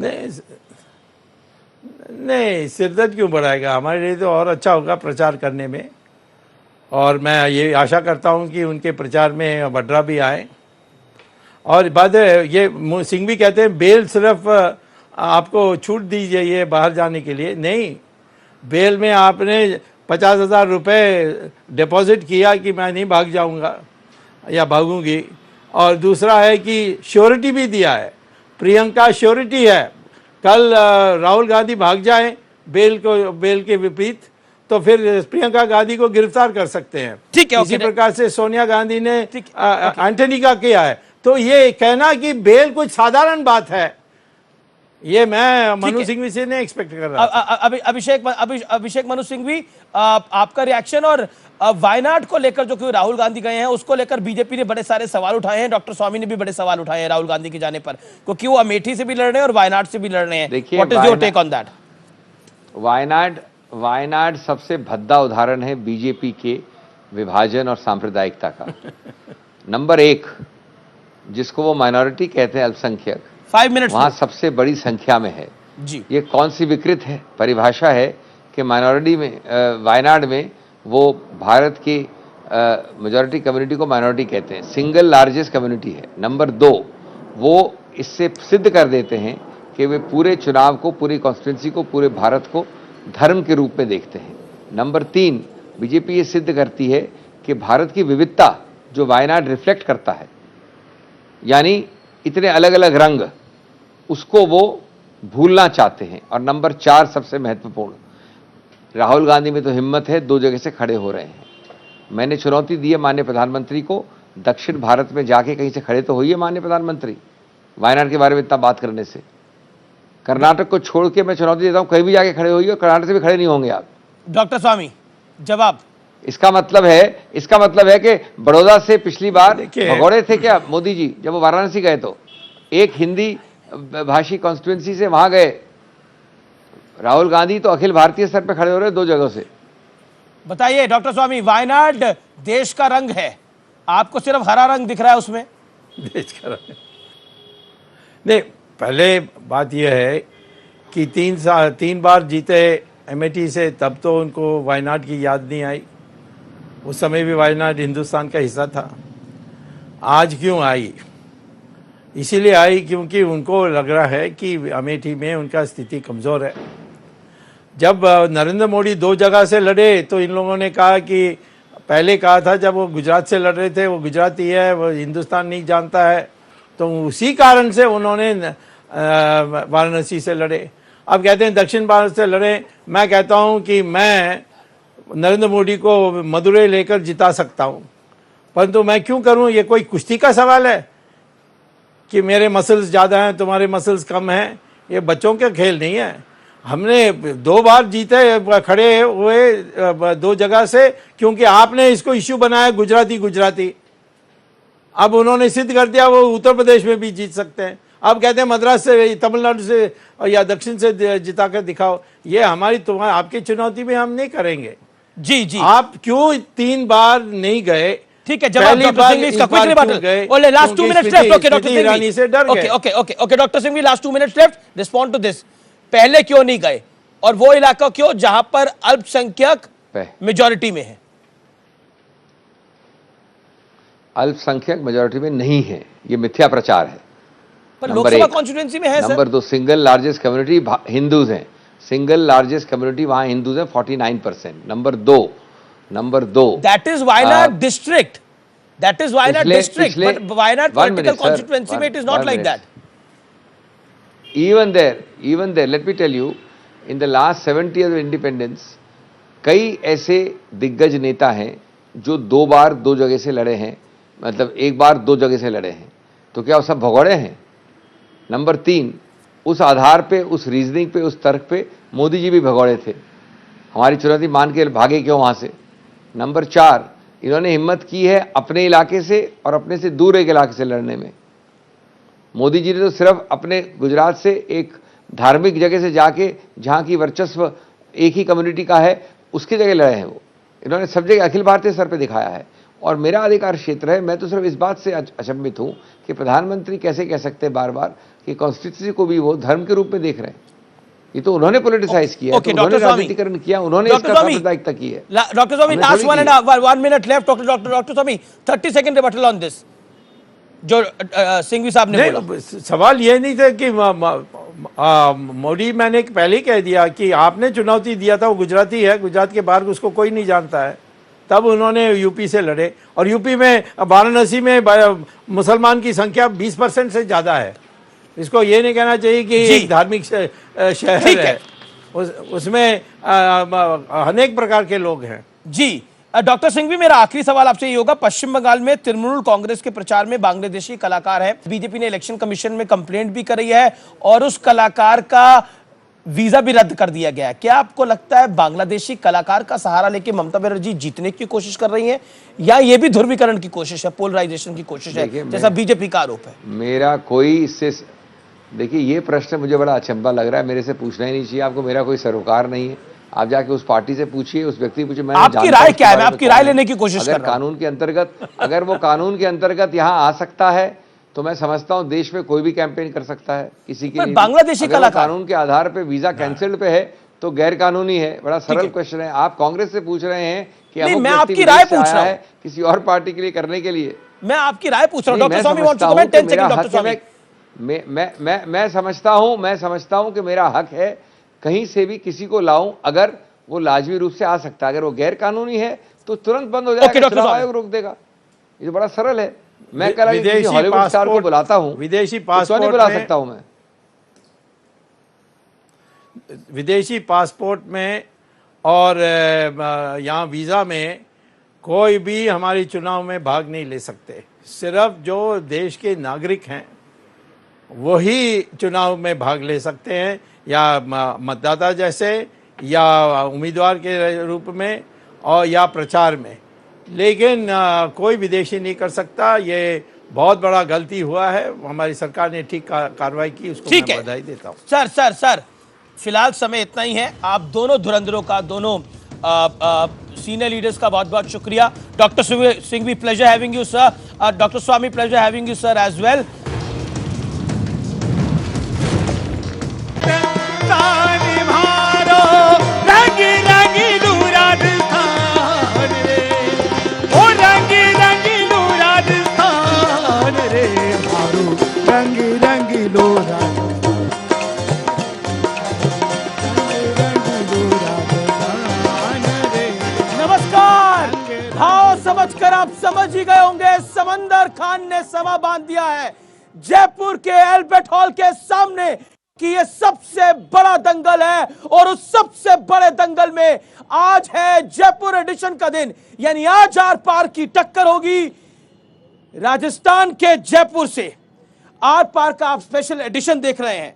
नहीं, सिरदर्द क्यों बढ़ाएगा? हमारे लिए तो और अच्छा होगा प्रचार करने में। और मैं ये आशा करता हूं कि उनके प्रचार में वड्रा भी आए। और बात है, ये सिंह भी कहते हैं बेल सिर्फ आपको छूट दी जाइए बाहर जाने के लिए। नहीं, बेल में आपने 50,000 रुपये डिपॉजिट किया कि मैं नहीं भाग जाऊंगा या भागूंगी। और दूसरा है कि श्योरिटी भी दिया है, प्रियंका श्योरिटी है। कल राहुल गांधी भाग जाएं बेल के विपरीत, तो फिर प्रियंका गांधी को गिरफ्तार कर सकते हैं। ठीक है, इसी ओके। प्रकार से सोनिया गांधी ने ठीक, एंटनी का किया है। तो ये कहना कि बेल कुछ साधारण बात है, ये मैं मनु सिंघवी से नहीं एक्सपेक्ट कर रहा था। अभिषेक मनु सिंघवी, आपका रिएक्शन। और वायनाड को लेकर जो कि राहुल गांधी गए हैं, उसको लेकर बीजेपी ने बड़े सारे सवाल उठाए हैं। डॉक्टर स्वामी ने भी बड़े सवाल उठाए हैं राहुल गांधी के जाने पर, क्योंकि वो अमेठी से भी लड़ रहे हैं और वायनाड से भी लड़ रहे हैं। देखिए, what is your take on that? Wayanad सबसे भद्दा उदाहरण है बीजेपी के विभाजन और सांप्रदायिकता का। नंबर 1, जिसको वो माइनॉरिटी कहते हैं, अल्पसंख्यक, 5 मिनट्स वहां सबसे बड़ी संख्या में है जी। ये कौन सी विकृत है परिभाषा है कि माइनॉरिटी में, वायनाड में वो भारत की मेजॉरिटी कम्युनिटी को माइनॉरिटी कहते हैं, सिंगल लार्जेस्ट कम्युनिटी है। नंबर 2, वो इससे सिद्ध कर देते हैं कि वे पूरे चुनाव को, पूरी कॉन्स्टिट्यूंसी को, पूरे भारत को धर्म के रूप में देखते हैं। नंबर 3, बीजेपी ये सिद्ध करती है कि भारत की विविधता जो वायनाड रिफ्लेक्ट करता है, यानी इतने अलग अलग रंग, उसको वो भूलना चाहते हैं। और नंबर 4 सबसे महत्वपूर्ण, राहुल गांधी में तो हिम्मत है, 2 जगह से खड़े हो रहे हैं। मैंने चुनौती दी है माननीय प्रधानमंत्री को, दक्षिण भारत में जाके कहीं से खड़े तो होइए माननीय प्रधानमंत्री, वायनाड के बारे में इतना बात करने से। कर्नाटक को छोड़ के मैं चुनौती देता हूं, कहीं भी जाके खड़े होइए, कर्नाटक से भी खड़े नहीं होंगे आप। डॉक्टर स्वामी, जवाब। इसका मतलब है कि बड़ौदा से पिछली बार देखिए, भगौड़े थे क्या मोदी जी जब वो वाराणसी गए? तो एक हिंदी भाषी कॉन्स्टिट्यूंसी से वहां गए। राहुल गांधी तो अखिल भारतीय स्तर पे खड़े हो रहे हैं 2 जगहों से। बताइए डॉक्टर स्वामी, वायनाड देश का रंग है, आपको सिर्फ हरा रंग दिख रहा है उसमें? देश का रंग नहीं। पहले बात यह है कि 3 बार जीते अमेठी से, तब तो उनको वायनाड की याद नहीं आई। उस समय भी वायनाड हिंदुस्तान का हिस्सा था। आज क्यों आई? इसीलिए आई क्योंकि उनको लग रहा है कि अमेठी में उनका स्थिति कमज़ोर है। जब नरेंद्र मोदी 2 जगह से लड़े तो इन लोगों ने कहा कि, पहले कहा था जब वो गुजरात से लड़ रहे थे, वो गुजराती है, वो हिंदुस्तान नहीं जानता है, तो उसी कारण से उन्होंने वाराणसी से लड़े। अब कहते हैं दक्षिण भारत से लड़े। मैं कहता हूं कि मैं नरेंद्र मोदी को मदुरई लेकर जिता सकता हूं, परंतु मैं क्यों करूं? ये कोई कुश्ती का सवाल है कि मेरे मसल्स ज़्यादा हैं, तुम्हारे मसल्स कम हैं? ये बच्चों का खेल नहीं है। हमने 2 बार जीते, खड़े हुए 2 जगह से, क्योंकि आपने इसको इश्यू बनाया गुजराती। अब उन्होंने सिद्ध कर दिया वो उत्तर प्रदेश में भी जीत सकते हैं। अब कहते हैं मद्रास से, तमिलनाडु से या दक्षिण से जिता कर दिखाओ। ये आपकी चुनौती में हम नहीं करेंगे। जी। आप क्यों 3 बार नहीं गए? ठीक है, जवाब पहली डॉक्टर बार सिंह इस इसका बार क्विकली क्यों बाटल गए? ओले लास्ट 2 क्योंकि minutes Smriti- left okay doctor Smriti Irani से डर सिंह गए। Okay okay okay doctor Singh last 2 minutes left respond to this पहले क्यों नहीं गए और वो इलाका क्यों जहां पर अल्पसंख्यक मेजॉरिटी में है अल्पसंख्यक मेजोरिटी में नहीं है, ये मिथ्या प्रचार है। पर नंबर लोकसभा एक। कॉन्स्टिट्यूएंसी में है sir number 2, single largest community Hindus हैं, सिंगल लार्जेस्ट कम्युनिटी वहां हिंदूज हैं 49%। Number 2 that is Wayanad district that is Wayanad district पिछले- but Wayanad one political minute, sir. Constituency में it is not One like minute. That even there, let me tell you, in the last 70 years of independence, कई ऐसे दिग्गज नेता हैं जो 2 बार 2 जगह से लड़े हैं, मतलब 1 बार 2 जगह से लड़े हैं, तो क्या वो सब भगोड़े हैं? नंबर 3, उस आधार पे, उस रीजनिंग पे, उस तर्क पे मोदी जी भी भगोड़े थे, हमारी चुनौती मान के भागे क्यों वहां से? नंबर 4, इन्होंने हिम्मत की है अपने इलाके से और अपने से दूर एक इलाके से लड़ने में। मोदी जी ने तो सिर्फ अपने गुजरात से एक धार्मिक जगह से जाके, जहां की वर्चस्व एक ही कम्युनिटी का है, उसकी जगह लड़े हैं वो। इन्होंने सब जगह अखिल भारतीय स्तर पे दिखाया है और मेरा अधिकार क्षेत्र है। मैं तो सिर्फ इस बात से अचंभित हूं कि प्रधानमंत्री कैसे कह सकते हैं बार बार कि कॉन्स्टिट्यूंसी को भी वो धर्म के रूप में देख रहे हैं। ये तो उन्होंने पोलिटिसाइज किया है, तो उन्होंने राजनीतिकरण किया, उन्होंने इसका सांप्रदायिकता की है। Doctor Swami last 1 minute left doctor Swami 30 second rebuttal on this जो सिंघवी साहब ने बोला। सवाल ये नहीं था कि मोदी, मैंने पहले ही कह दिया कि आपने चुनौती दिया था, वो गुजराती है, गुजरात के बाहर उसको कोई नहीं जानता है, तब उन्होंने यूपी से लड़े और यूपी में वाराणसी में मुसलमान की संख्या 20% से ज़्यादा है। इसको ये नहीं कहना चाहिए कि एक धार्मिक शहर है, उसमें अनेक प्रकार के लोग हैं। जी डॉक्टर सिंघवी, मेरा आखिरी सवाल आपसे ये होगा, पश्चिम बंगाल में तृणमूल कांग्रेस के प्रचार में बांग्लादेशी कलाकार है, बीजेपी ने इलेक्शन कमीशन में कंप्लेंट भी करी है और उस कलाकार का वीजा भी रद्द कर दिया गया है। क्या आपको लगता है बांग्लादेशी कलाकार का सहारा लेके ममता बनर्जी जीतने की कोशिश कर रही है या ये भी ध्रुवीकरण की कोशिश है, पोलराइजेशन की कोशिश है, जैसा बीजेपी का आरोप है? मेरा कोई इससे, देखिए ये प्रश्न मुझे बड़ा अचंभा लग रहा है, मेरे से पूछना ही नहीं चाहिए आपको, मेरा कोई सरोकार नहीं है। आप जाके उस पार्टी से पूछिए, उस व्यक्ति पूछिए। मैं आपकी राय क्या है? मैं आपकी राय लेने की कोशिश कर रहा हूं। कानून के अंतर्गत, अगर वो कानून के अंतर्गत यहाँ आ सकता है तो मैं समझता हूँ देश में कोई भी कैंपेन कर सकता है किसी के लिए। बांग्लादेशी कलाकार कानून के आधार पे वीजा कैंसिल्ड पे है तो गैर कानूनी है। बड़ा सरल क्वेश्चन है। आप कांग्रेस से पूछ रहे हैं कि मैं आपकी राय पूछ रहा हूं किसी और पार्टी के लिए करने के लिए। मैं आपकी राय पूछ रहा हूं। Doctor Swami wants to comment 10 second. Doctor Swami, मैं समझता हूं कि मेरा हक है कहीं से भी किसी को लाऊं, अगर वो लाजमी रूप से आ सकता है। अगर वो गैर कानूनी है तो तुरंत बंद हो जाएगा, चुनाव आयोग रोक देगा। ये तो बड़ा सरल है। मैं कल हॉलीवुड स्टार को बुलाता हूं, विदेशी पासपोर्ट नहीं बुला सकता हूं मैं। विदेशी पासपोर्ट में और यहाँ वीज़ा में कोई भी हमारी चुनाव में भाग नहीं ले सकते। सिर्फ जो देश के नागरिक हैं वही चुनाव में भाग ले सकते हैं, या मतदाता जैसे, या उम्मीदवार के रूप में, और या प्रचार में। लेकिन कोई विदेशी नहीं कर सकता। ये बहुत बड़ा गलती हुआ है, हमारी सरकार ने ठीक कार्रवाई की, उसको मैं बधाई देता हूँ। सर फिलहाल समय इतना ही है। आप दोनों धुरंधरों का, दोनों सीनियर लीडर्स का बहुत बहुत शुक्रिया। Doctor Singhvi, pleasure having you sir. Doctor Swamy, pleasure having you sir as well. समझकर आप समझ ही गए होंगे, समंदर खान ने समा बांध दिया है जयपुर के एल्बर्ट हॉल के सामने कि ये सबसे बड़ा दंगल है और उस सबसे बड़े दंगल में आज है जयपुर एडिशन का दिन। यानी आज आर पार की टक्कर होगी राजस्थान के जयपुर से। आर पार का आप स्पेशल एडिशन देख रहे हैं।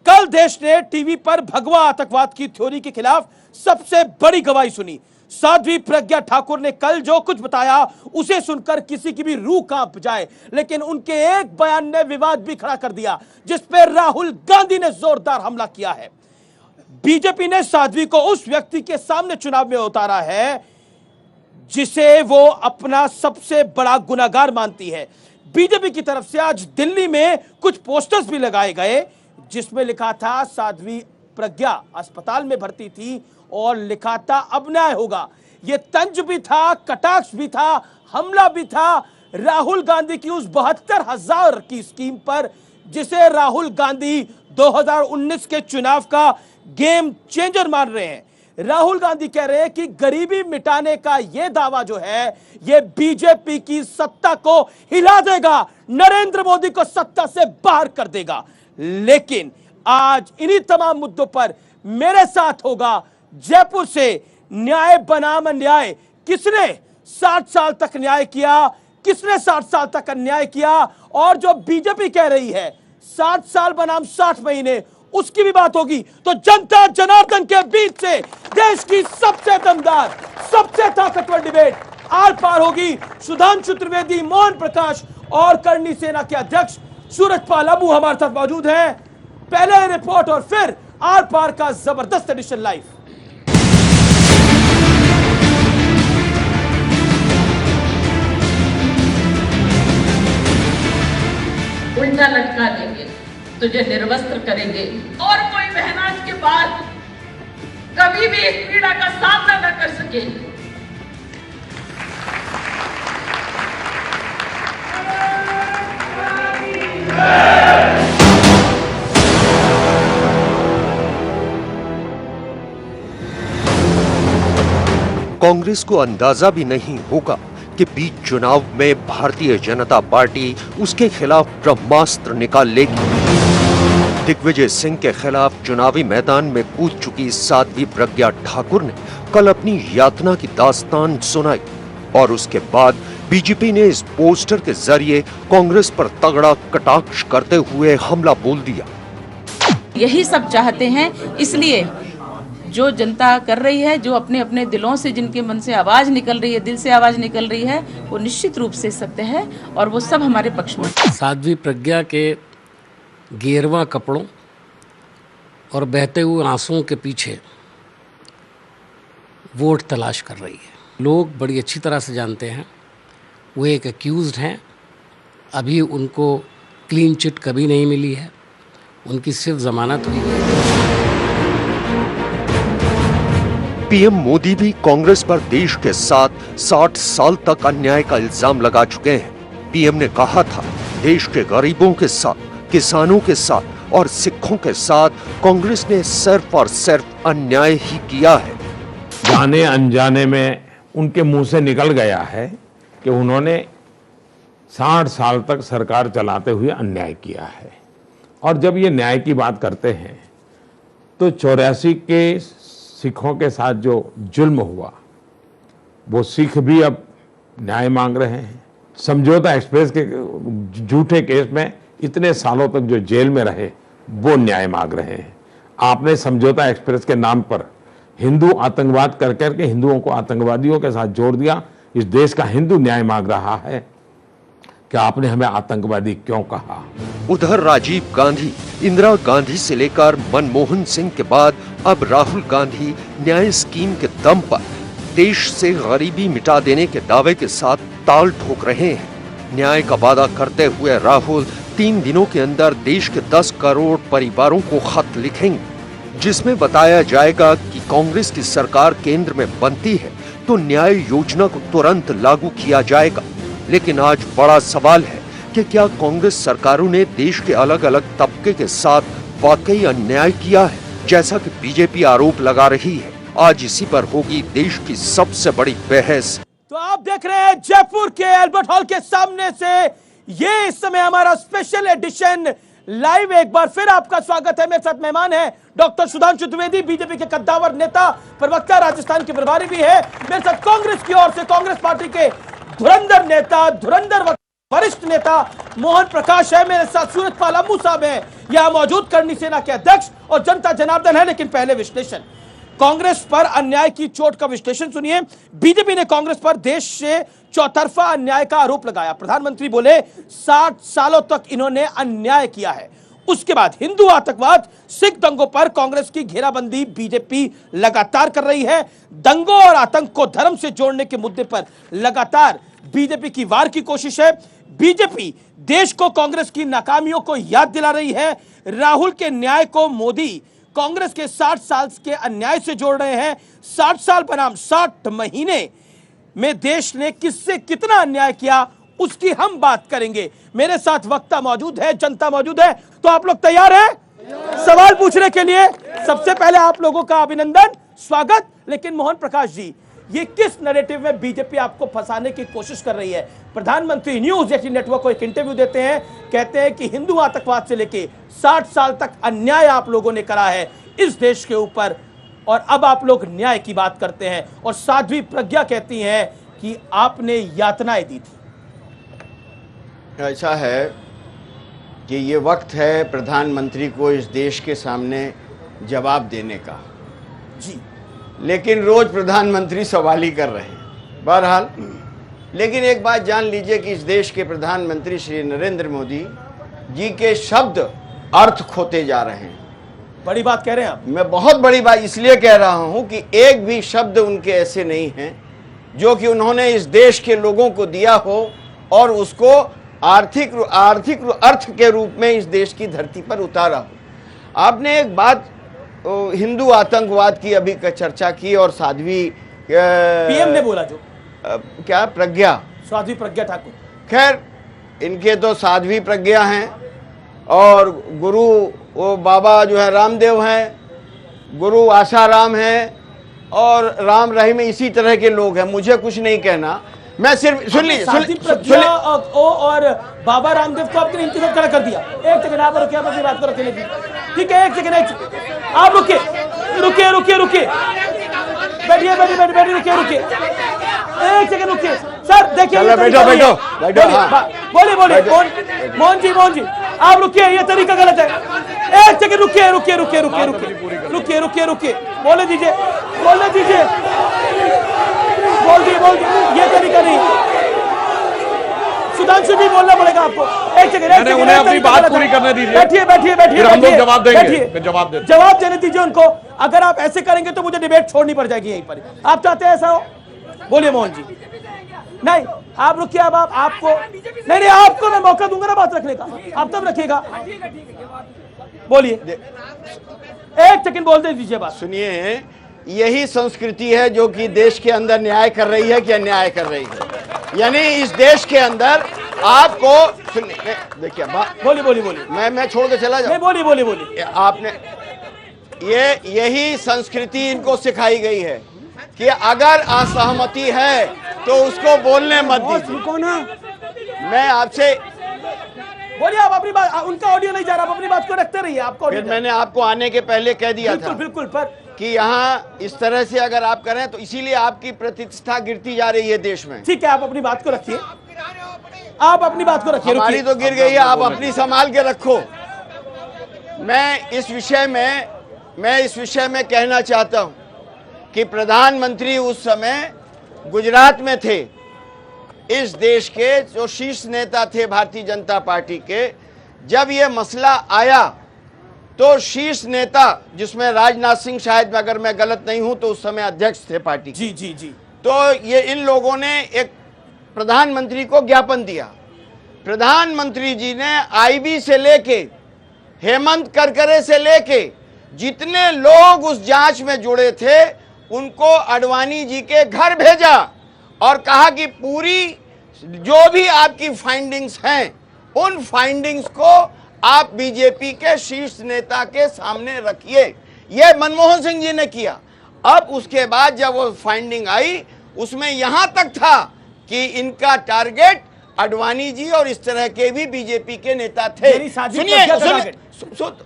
कल देश ने टीवी पर भगवा आतंकवाद की थ्योरी के खिलाफ सबसे बड़ी गवाही सुनी। साध्वी प्रज्ञा ठाकुर ने कल जो कुछ बताया उसे सुनकर किसी की भी रूह कांप जाए, लेकिन उनके एक बयान ने विवाद भी खड़ा कर दिया जिस पर राहुल गांधी ने जोरदार हमला किया है। बीजेपी ने साध्वी को उस व्यक्ति के सामने चुनाव में उतारा है जिसे वो अपना सबसे बड़ा गुनाहगार मानती है। बीजेपी की तरफ से आज दिल्ली में कुछ पोस्टर्स भी लगाए गए जिसमें लिखा था साध्वी प्रज्ञा अस्पताल में भर्ती थी और लिखा था अब न्याय होगा। यह तंज भी था, कटाक्ष भी था, हमला भी था राहुल गांधी की उस 72,000 की स्कीम पर जिसे राहुल गांधी 2019 के चुनाव का गेम चेंजर मान रहे हैं। राहुल गांधी कह रहे हैं कि गरीबी मिटाने का यह दावा जो है यह बीजेपी की सत्ता को हिला देगा, नरेंद्र मोदी को सत्ता से बाहर कर देगा। लेकिन आज इन्हीं तमाम मुद्दों पर मेरे साथ होगा जयपुर से न्याय बनाम अन्याय। किसने 60 साल तक न्याय किया, किसने 60 साल तक अन्याय किया, और जो बीजेपी कह रही है 60 साल बनाम 60 महीने, उसकी भी बात होगी। तो जनता जनार्दन के बीच से देश की सबसे दमदार, सबसे ताकतवर डिबेट आर पार होगी। सुधांशु त्रिवेदी, मोहन प्रकाश और करणी सेना के अध्यक्ष सूरजपाल अबू हमारे साथ मौजूद हैं। पहले रिपोर्ट और फिर आर पार का जबरदस्त एडिशन लाइव। उल्टा लटका देंगे, तुझे निर्वस्त्र करेंगे और कोई बहन आज के बाद कभी भी इस पीड़ा का सामना न कर सके। कांग्रेस को अंदाजा भी नहीं होगा कि बीच चुनाव में भारतीय जनता पार्टी उसके खिलाफ ब्रह्मास्त्र निकाल लेगी। दिग्विजय सिंह के खिलाफ चुनावी मैदान में कूद चुकी साध्वी प्रज्ञा ठाकुर ने कल अपनी यातना की दास्तान सुनाई और उसके बाद बीजेपी ने इस पोस्टर के जरिए कांग्रेस पर तगड़ा कटाक्ष करते हुए हमला बोल दिया। यही सब चाहते हैं, इसलिए जो जनता कर रही है, जो अपने अपने दिलों से, जिनके मन से आवाज निकल रही है, दिल से आवाज निकल रही है, वो निश्चित रूप से सत्य है और वो सब हमारे पक्ष में। साध्वी प्रज्ञा के गेरवा कपड़ों और बहते हुए आंसुओं के पीछे वोट तलाश कर रही है। लोग बड़ी अच्छी तरह से जानते हैं वो एक एक्यूज्ड हैं। अभी उनको क्लीन चिट कभी नहीं मिली है, उनकी सिर्फ जमानत हुई है। पीएम मोदी भी कांग्रेस पर देश के साथ 60 साल तक अन्याय का इल्जाम लगा चुके हैं। पीएम ने कहा था देश के गरीबों के साथ, किसानों के साथ और सिखों के साथ कांग्रेस ने सिर्फ और सिर्फ अन्याय ही किया है। जाने अनजाने में उनके मुंह से निकल गया है कि उन्होंने 60 साल तक सरकार चलाते हुए अन्याय किया है। और जब ये न्याय की बात करते हैं तो 84 के सिखों के साथ जो जुल्म हुआ वो सिख भी अब न्याय मांग रहे हैं। समझौता एक्सप्रेस के झूठे केस में इतने सालों तक जो जेल में रहे वो न्याय मांग रहे हैं। आपने समझौता एक्सप्रेस के नाम पर हिंदू आतंकवाद कर करके हिंदुओं को आतंकवादियों के साथ जोड़ दिया। इस देश का हिंदू न्याय मांग रहा है कि आपने हमें आतंकवादी क्यों कहा। उधर राजीव गांधी, इंदिरा गांधी से लेकर मनमोहन सिंह के बाद अब राहुल गांधी न्याय स्कीम के दम पर देश से गरीबी मिटा देने के दावे के साथ ताल ठोक रहे हैं। न्याय का वादा करते हुए राहुल 3 दिनों के अंदर देश के 10 करोड़ परिवारों को खत लिखेंगे, जिसमें बताया जाएगा कि कांग्रेस की सरकार केंद्र में बनती है तो न्याय योजना को तुरंत लागू किया जाएगा। लेकिन आज बड़ा सवाल है कि क्या कांग्रेस सरकारों ने देश के अलग अलग तबके के साथ वाकई अन्याय किया है, जैसा कि बीजेपी आरोप लगा रही है। आज इसी पर होगी देश की सबसे बड़ी बहस। तो आप देख रहे हैं जयपुर के एल्बर्ट हॉल के सामने से ये इस समय हमारा स्पेशल एडिशन लाइव। एक बार फिर आपका स्वागत है। मेरे साथ मेहमान है डॉक्टर सुधांशु द्विवेदी, बीजेपी के कद्दावर नेता, प्रवक्ता, राजस्थान के प्रभारी भी है। मेरे साथ कांग्रेस की ओर से कांग्रेस पार्टी के धुरंधर नेता, धुरंधर वरिष्ठ नेता मोहन प्रकाश है। मेरे साथ सूरजपाल अबू साहब हैं यहां मौजूद, करणी सेना के अध्यक्ष, और जनता जनार्दन है। लेकिन पहले विश्लेषण, कांग्रेस पर अन्याय की चोट का विश्लेषण सुनिए। बीजेपी ने कांग्रेस पर देश से चौतरफा अन्याय का आरोप लगाया। प्रधानमंत्री बोले 60 सालों तक इन्होंने अन्याय किया है। उसके बाद हिंदू आतंकवाद, सिख दंगों पर कांग्रेस की घेराबंदी बीजेपी लगातार कर रही है। दंगों और आतंक को धर्म से जोड़ने के मुद्दे पर लगातार बीजेपी की वार की कोशिश है। बीजेपी देश को कांग्रेस की नाकामियों को याद दिला रही है। राहुल के न्याय को मोदी कांग्रेस के 60 साल के अन्याय से जोड़ रहे हैं। 60 साल बनाम 60 महीने में देश ने किससे कितना अन्याय किया, उसकी हम बात करेंगे। मेरे साथ वक्ता मौजूद है, जनता मौजूद है, तो आप लोग तैयार हैं सवाल पूछने के लिए? सबसे पहले आप लोगों का अभिनंदन, स्वागत। लेकिन मोहन प्रकाश जी, ये किस नैरेटिव में बीजेपी आपको फंसाने की कोशिश कर रही है? प्रधानमंत्री न्यूज 18 नेटवर्क को एक इंटरव्यू देते हैं, कहते हैं कि हिंदू आतंकवाद से लेके 60 साल तक अन्याय आप लोगों ने करा है इस देश के ऊपर, और अब आप लोग न्याय की बात करते हैं। और साध्वी प्रज्ञा कहती हैं कि आपने यातनाएं दी थी। ऐसा है कि ये वक्त है प्रधानमंत्री को इस देश के सामने जवाब देने का जी, लेकिन रोज प्रधानमंत्री सवाल ही कर रहे हैं। बहरहाल, लेकिन एक बात जान लीजिए कि इस देश के प्रधानमंत्री श्री नरेंद्र मोदी जी के शब्द अर्थ खोते जा रहे हैं। बड़ी बात कह रहे हैं आप। मैं बहुत बड़ी बात इसलिए कह रहा हूं कि एक भी शब्द उनके ऐसे नहीं हैं जो कि उन्होंने इस देश के लोगों को दिया हो और उसको आर्थिक अर्थ के रूप में इस देश की धरती पर उतारा हो। आपने एक बात हिंदू आतंकवाद की अभी चर्चा की और साध्वी पीएम ने बोला जो क्या प्रज्ञा, साध्वी प्रज्ञा ठाकुर, खैर इनके तो साध्वी प्रज्ञा हैं और गुरु वो बाबा जो है रामदेव हैं, गुरु आसाराम हैं और राम रहीम इसी तरह के लोग हैं। मुझे कुछ नहीं कहना, मैं सिर्फ सुन लीजिए और बाबा रामदेव को आपने इनकी तरफ खड़ा कर दिया। एक सेकंड आप रुकिए, आप अपनी बात को रखने की, ठीक है? एक सेकंड आप रुकिए, बैठिए, रुकिए, एक सेकंड रुकिए सर। देखिए, बैठो बोलिए मोहन जी आप रुकिए, ये तरीका गलत है। एक सेकंड रुकिए, बोले दीजिए, बोल दीजिए, ये तरीका नहीं। सुधांशु जी बोलना पड़ेगा आपको। एक सेकंड, उन्हें अपनी बात पूरी करने दीजिए। बैठिए, फिर हम लोग जवाब देंगे, जवाब देने दीजिए उनको। अगर आप ऐसे करेंगे तो मुझे डिबेट छोड़नी पड़ जाएगी यहीं पर। आप चाहते हैं ऐसा हो? बोलिए मोहन जी। नहीं, आप रुकिए, अब आपको नहीं, आपको मैं मौका दूंगा ना बात रखने का, आप तब रखिएगा। बोलिए, एक सेकंड बोल दीजिए बात। सुनिए, यही संस्कृति है जो कि देश के अंदर न्याय कर रही है कि अन्याय कर रही है। यानी इस देश के अंदर आपको सुनिए, देखिए बोलिए, मैं छोड़ के चला जाऊं। बोलिए। आपने यही संस्कृति इनको सिखाई गई है कि अगर असहमति है तो उसको बोलने मत दीजिए। मैं आपसे बोलिए, आप अपनी बात, उनका ऑडियो नहीं जा रहा, आप अपनी बात को रखते रहिए। आपको फिर मैंने आपको आने के पहले कह दिया था बिल्कुल पर कि यहाँ इस तरह से अगर आप करें तो इसीलिए आपकी प्रतिष्ठा गिरती जा रही है देश में। ठीक है, आप अपनी बात को रखिए, हमारी तो गिर गई है, आप अपनी संभाल के रखो। मैं इस विषय में कहना चाहता हूं कि प्रधानमंत्री उस समय गुजरात में थे। इस देश के जो शीर्ष नेता थे भारतीय जनता पार्टी के, जब ये मसला आया तो शीर्ष नेता, जिसमें राजनाथ सिंह शायद अगर मैं गलत नहीं हूं तो उस समय अध्यक्ष थे पार्टी के। जी। तो ये इन लोगों ने एक प्रधानमंत्री को ज्ञापन दिया। प्रधानमंत्री जी ने आईबी से लेके हेमंत करकरे से लेके जितने लोग उस जांच में जुड़े थे उनको आडवाणी जी के घर भेजा और कहा कि पूरी जो भी आपकी फाइंडिंग्स हैं उन फाइंडिंग्स को आप बीजेपी के शीर्ष नेता के सामने रखिए। यह मनमोहन सिंह जी ने किया। अब उसके बाद जब वो फाइंडिंग आई उसमें यहां तक था कि इनका टारगेट आडवाणी जी और इस तरह के भी बीजेपी के नेता थे। सुनिए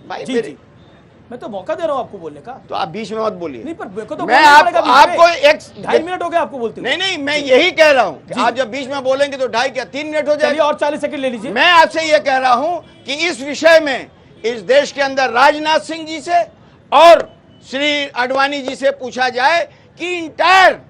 भाई, मैं तो मौका दे रहा हूं आपको बोलने का, तो आप बीच में मत बोलिए। नहीं, पर मेरे को तो मैं आपको एक 2.5 मिनट हो गए आपको बोलते हुए। नहीं, मैं यही कह रहा हूं कि आप जब बीच में बोलेंगे तो 2.5 क्या 3 मिनट हो जाएगा। और 40 सेकंड ले लीजिए। मैं आपसे यह कह रहा हूं कि इस विषय में इस देश के अंदर राजनाथ सिंह जी से और श्री आडवाणी जी से पूछा जाए कि इंटायर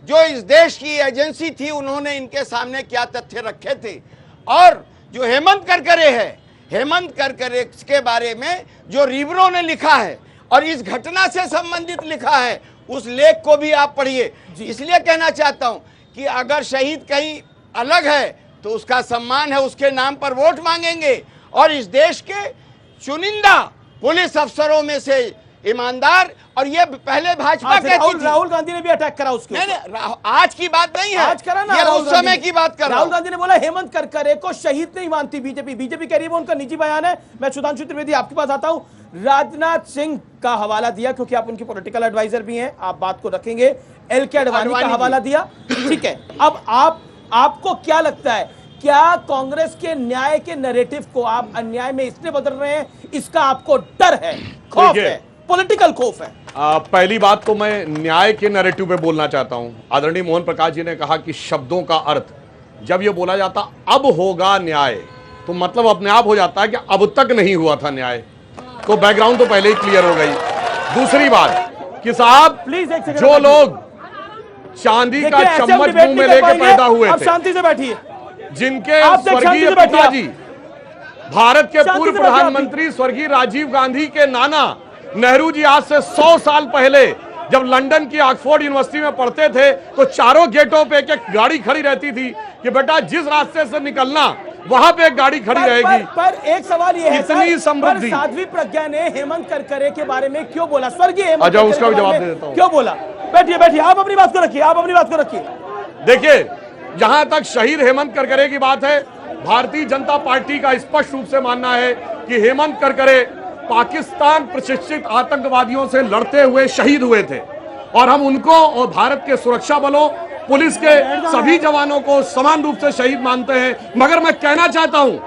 जो इस देश की एजेंसी थी उन्होंने इनके सामने क्या तथ्य रखे थे। और जो हेमंत करकरे है, हेमंत करकरे के बारे में जो रिवरों ने लिखा है और इस घटना से संबंधित लिखा है, उस लेख को भी आप पढ़िए। इसलिए कहना चाहता हूं कि अगर शहीद कहीं अलग है तो उसका सम्मान है, उसके नाम पर वोट मांगेंगे। और इस देश के चुनिंदा पुलिस अफसरों में से ईमानदार, और ये पहले भाजपा कहती थी। राहुल गांधी ने भी अटैक करा उसके ऊपर। नहीं, आज की बात नहीं है, आज करा ना, ये राहुल उस समय गांधी की बात कर रहा राहुल हूं। गांधी ने बोला हेमंत करकरे को शहीद नहीं मानती बीजेपी। बीजेपी कह रही है वो उनका निजी बयान है। मैं सुधांशु त्रिवेदी आपके पास आता हूं। राजनाथ सिंह का हवाला दिया क्योंकि आप उनकी पॉलिटिकल एडवाइजर भी हैं, आप बात को रखेंगे। एल.के. अडवाणी का हवाला दिया, ठीक है। अब आपको क्या लगता है, क्या कांग्रेस के न्याय के नैरेटिव को आप अन्याय में इसलिए बदल रहे हैं, इसका आपको डर है, खौफ है, पॉलिटिकल खौफ है? पहली बात तो मैं न्याय के नैरेटिव पे बोलना चाहता हूं। आदरणीय मोहन प्रकाश जी ने कहा कि शब्दों का अर्थ, जब ये बोला जाता अब होगा न्याय, तो मतलब अपने आप हो जाता है कि अब तक नहीं हुआ था न्याय। तो बैकग्राउंड तो पहले ही क्लियर हो गई। दूसरी बात कि साहब, प्लीज एक सेकंड, जो लोग चांदी का चम्मच मुंह में लेके पैदा हुए आप थे, शांति से बैठिए, जिनके आप शांति स्वर्गीय से बैठिए, पिताजी भारत के शांति पूर्व से बैठिए आप भी। प्रधानमंत्री स्वर्गीय राजीव गांधी के नाना नेहरू जी आज से 100 साल पहले जब लंदन की ऑक्सफोर्ड यूनिवर्सिटी में पढ़ते थे तो चारों गेटों पे एक गाड़ी खड़ी रहती थी कि बेटा जिस रास्ते से निकलना वहां पे एक गाड़ी खड़ी रहेगी। पर एक सवाल ये है, इतनी समृद्धि। पर साध्वी प्रज्ञा ने हेमंत करकरे के बारे में क्यों बोला? स्वर्गीय हेमंत अच्छा, करकरे उसका के भी बारे जवाब में दे देता हूं। क्यों बोला? बैठिए बैठिए, आप अपनी बात को रखिए, आप अपनी बात को रखिए। देखिए, जहां तक शहीद हेमंत करकरे की बात है, भारतीय जनता पार्टी का स्पष्ट रूप से मानना है कि हेमंत करकरे पाकिस्तान प्रशिक्षित आतंकवादियों से लड़ते हुए शहीद हुए थे और हम उनको और भारत के सुरक्षा बलों, पुलिस के सभी जवानों को समान रूप से शहीद मानते हैं। मगर मैं कहना चाहता हूं,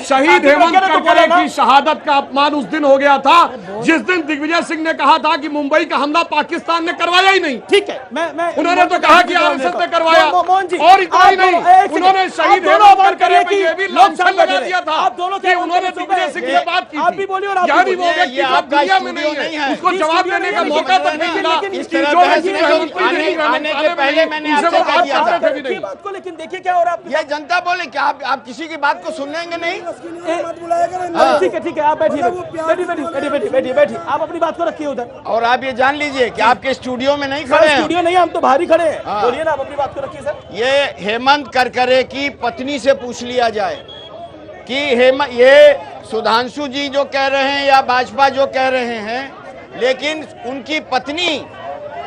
शहीद हेमंत करकरे की शहादत का अपमान उस दिन हो गया था जिस दिन दिग्विजय सिंह ने कहा था कि मुंबई का हमला पाकिस्तान ने करवाया ही नहीं। ठीक है, मैं उन्होंने तो कहा कि आरएसएस ने करवाया, मोहन जी, और इतना ही नहीं, उन्होंने शहीद हेमंत करकरे पे ये भी लांछन लगा दिया था कि उन्होंने दिग्विजय सिंह से बात की आप भी बोलिए और आप भी यानी वो बोलिए। व्यक्ति जो दुनिया में नहीं है, उसको जवाब देने का मौका तक नहीं मिला। इस तरह बहस में आने के पहले मैंने आपसे कह दिया था बात को, लेकिन देखिए क्या हो रहा है। ये जनता बोले कि आप किसी की बात को सुन लेंगे नहीं। ठीक है ठीक है, आप बैठिए बैठिए बैठिए, आप अपनी बात को रखिए उधर। और आप ये जान लीजिए कि आपके स्टूडियो में नहीं खड़े हैं, स्टूडियो नहीं, हम तो बाहर ही खड़े हैं। बोलिए ना, आप अपनी बात को रखिए सर। ये हेमंत करकरे की पत्नी से पूछ लिया जाए कि ये सुधांशु जी जो कह रहे हैं या भाजपा जो कह रहे हैं, लेकिन उनकी पत्नी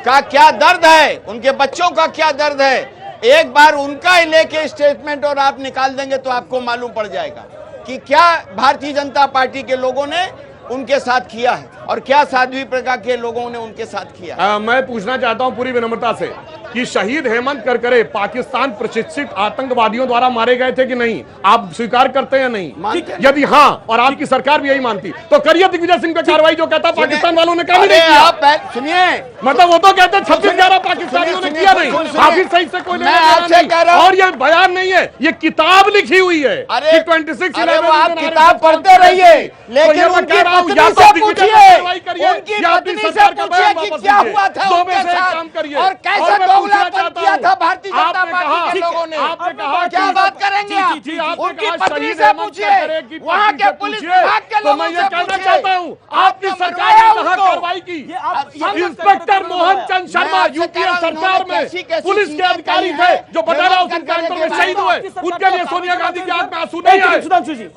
का क्या दर्द है, उनके बच्चों का क्या दर्द है, एक बार उनका लेके स्टेटमेंट और आप निकाल देंगे तो आपको मालूम पड़ जाएगा कि क्या भारतीय जनता पार्टी के लोगों ने उनके साथ किया है और क्या साध्वी प्रज्ञा के लोगों ने उनके साथ किया। मैं पूछना चाहता हूं पूरी विनम्रता से कि शहीद हेमंत करकरे पाकिस्तान प्रशिक्षित आतंकवादियों द्वारा मारे गए थे कि नहीं? आप स्वीकार करते हैं या नहीं? यदि हाँ, और आपकी सरकार भी यही मानती, तो करिए दिग्विजय सिंह पे कार्रवाई जो कहता पाकिस्तान वालों ने काम नहीं किया। आप सुनिए, मतलब वो तो कहते 26/11 पाकिस्तानियों ने किया नहीं, हाफिज सईद से कोई लेना आपसे कह रहा नहीं। हूं, और ये बयान नहीं है, ये किताब लिखी हुई है। अरे 26 अरे वो आप किताब पढ़ते रहिए, लेकिन उनकी पत्नी से पूछिए, उनकी पत्नी से पूछिए कि क्या हुआ था उनके साथ और कैसे दोगलापन किया था भारतीय जनता पार्टी के लोगों ने। आपने कहा क्या बात करेंगे आप? उनकी पत्नी से पूछिए, वहाँ के पुलिस विभाग के लोगों से कहना चाहता हूँ, आपकी सरकार ने कहाँ कार्रवाई की? इंस्पेक्टर मोहन चंद शर्मा यूपीए सरकार में पुलिस के अधिकारी थे जो बटाला हाउस एनकाउंटर में शहीद हुए, उनके लिए सोनिया गांधी की आंख में आंसू नहीं आए,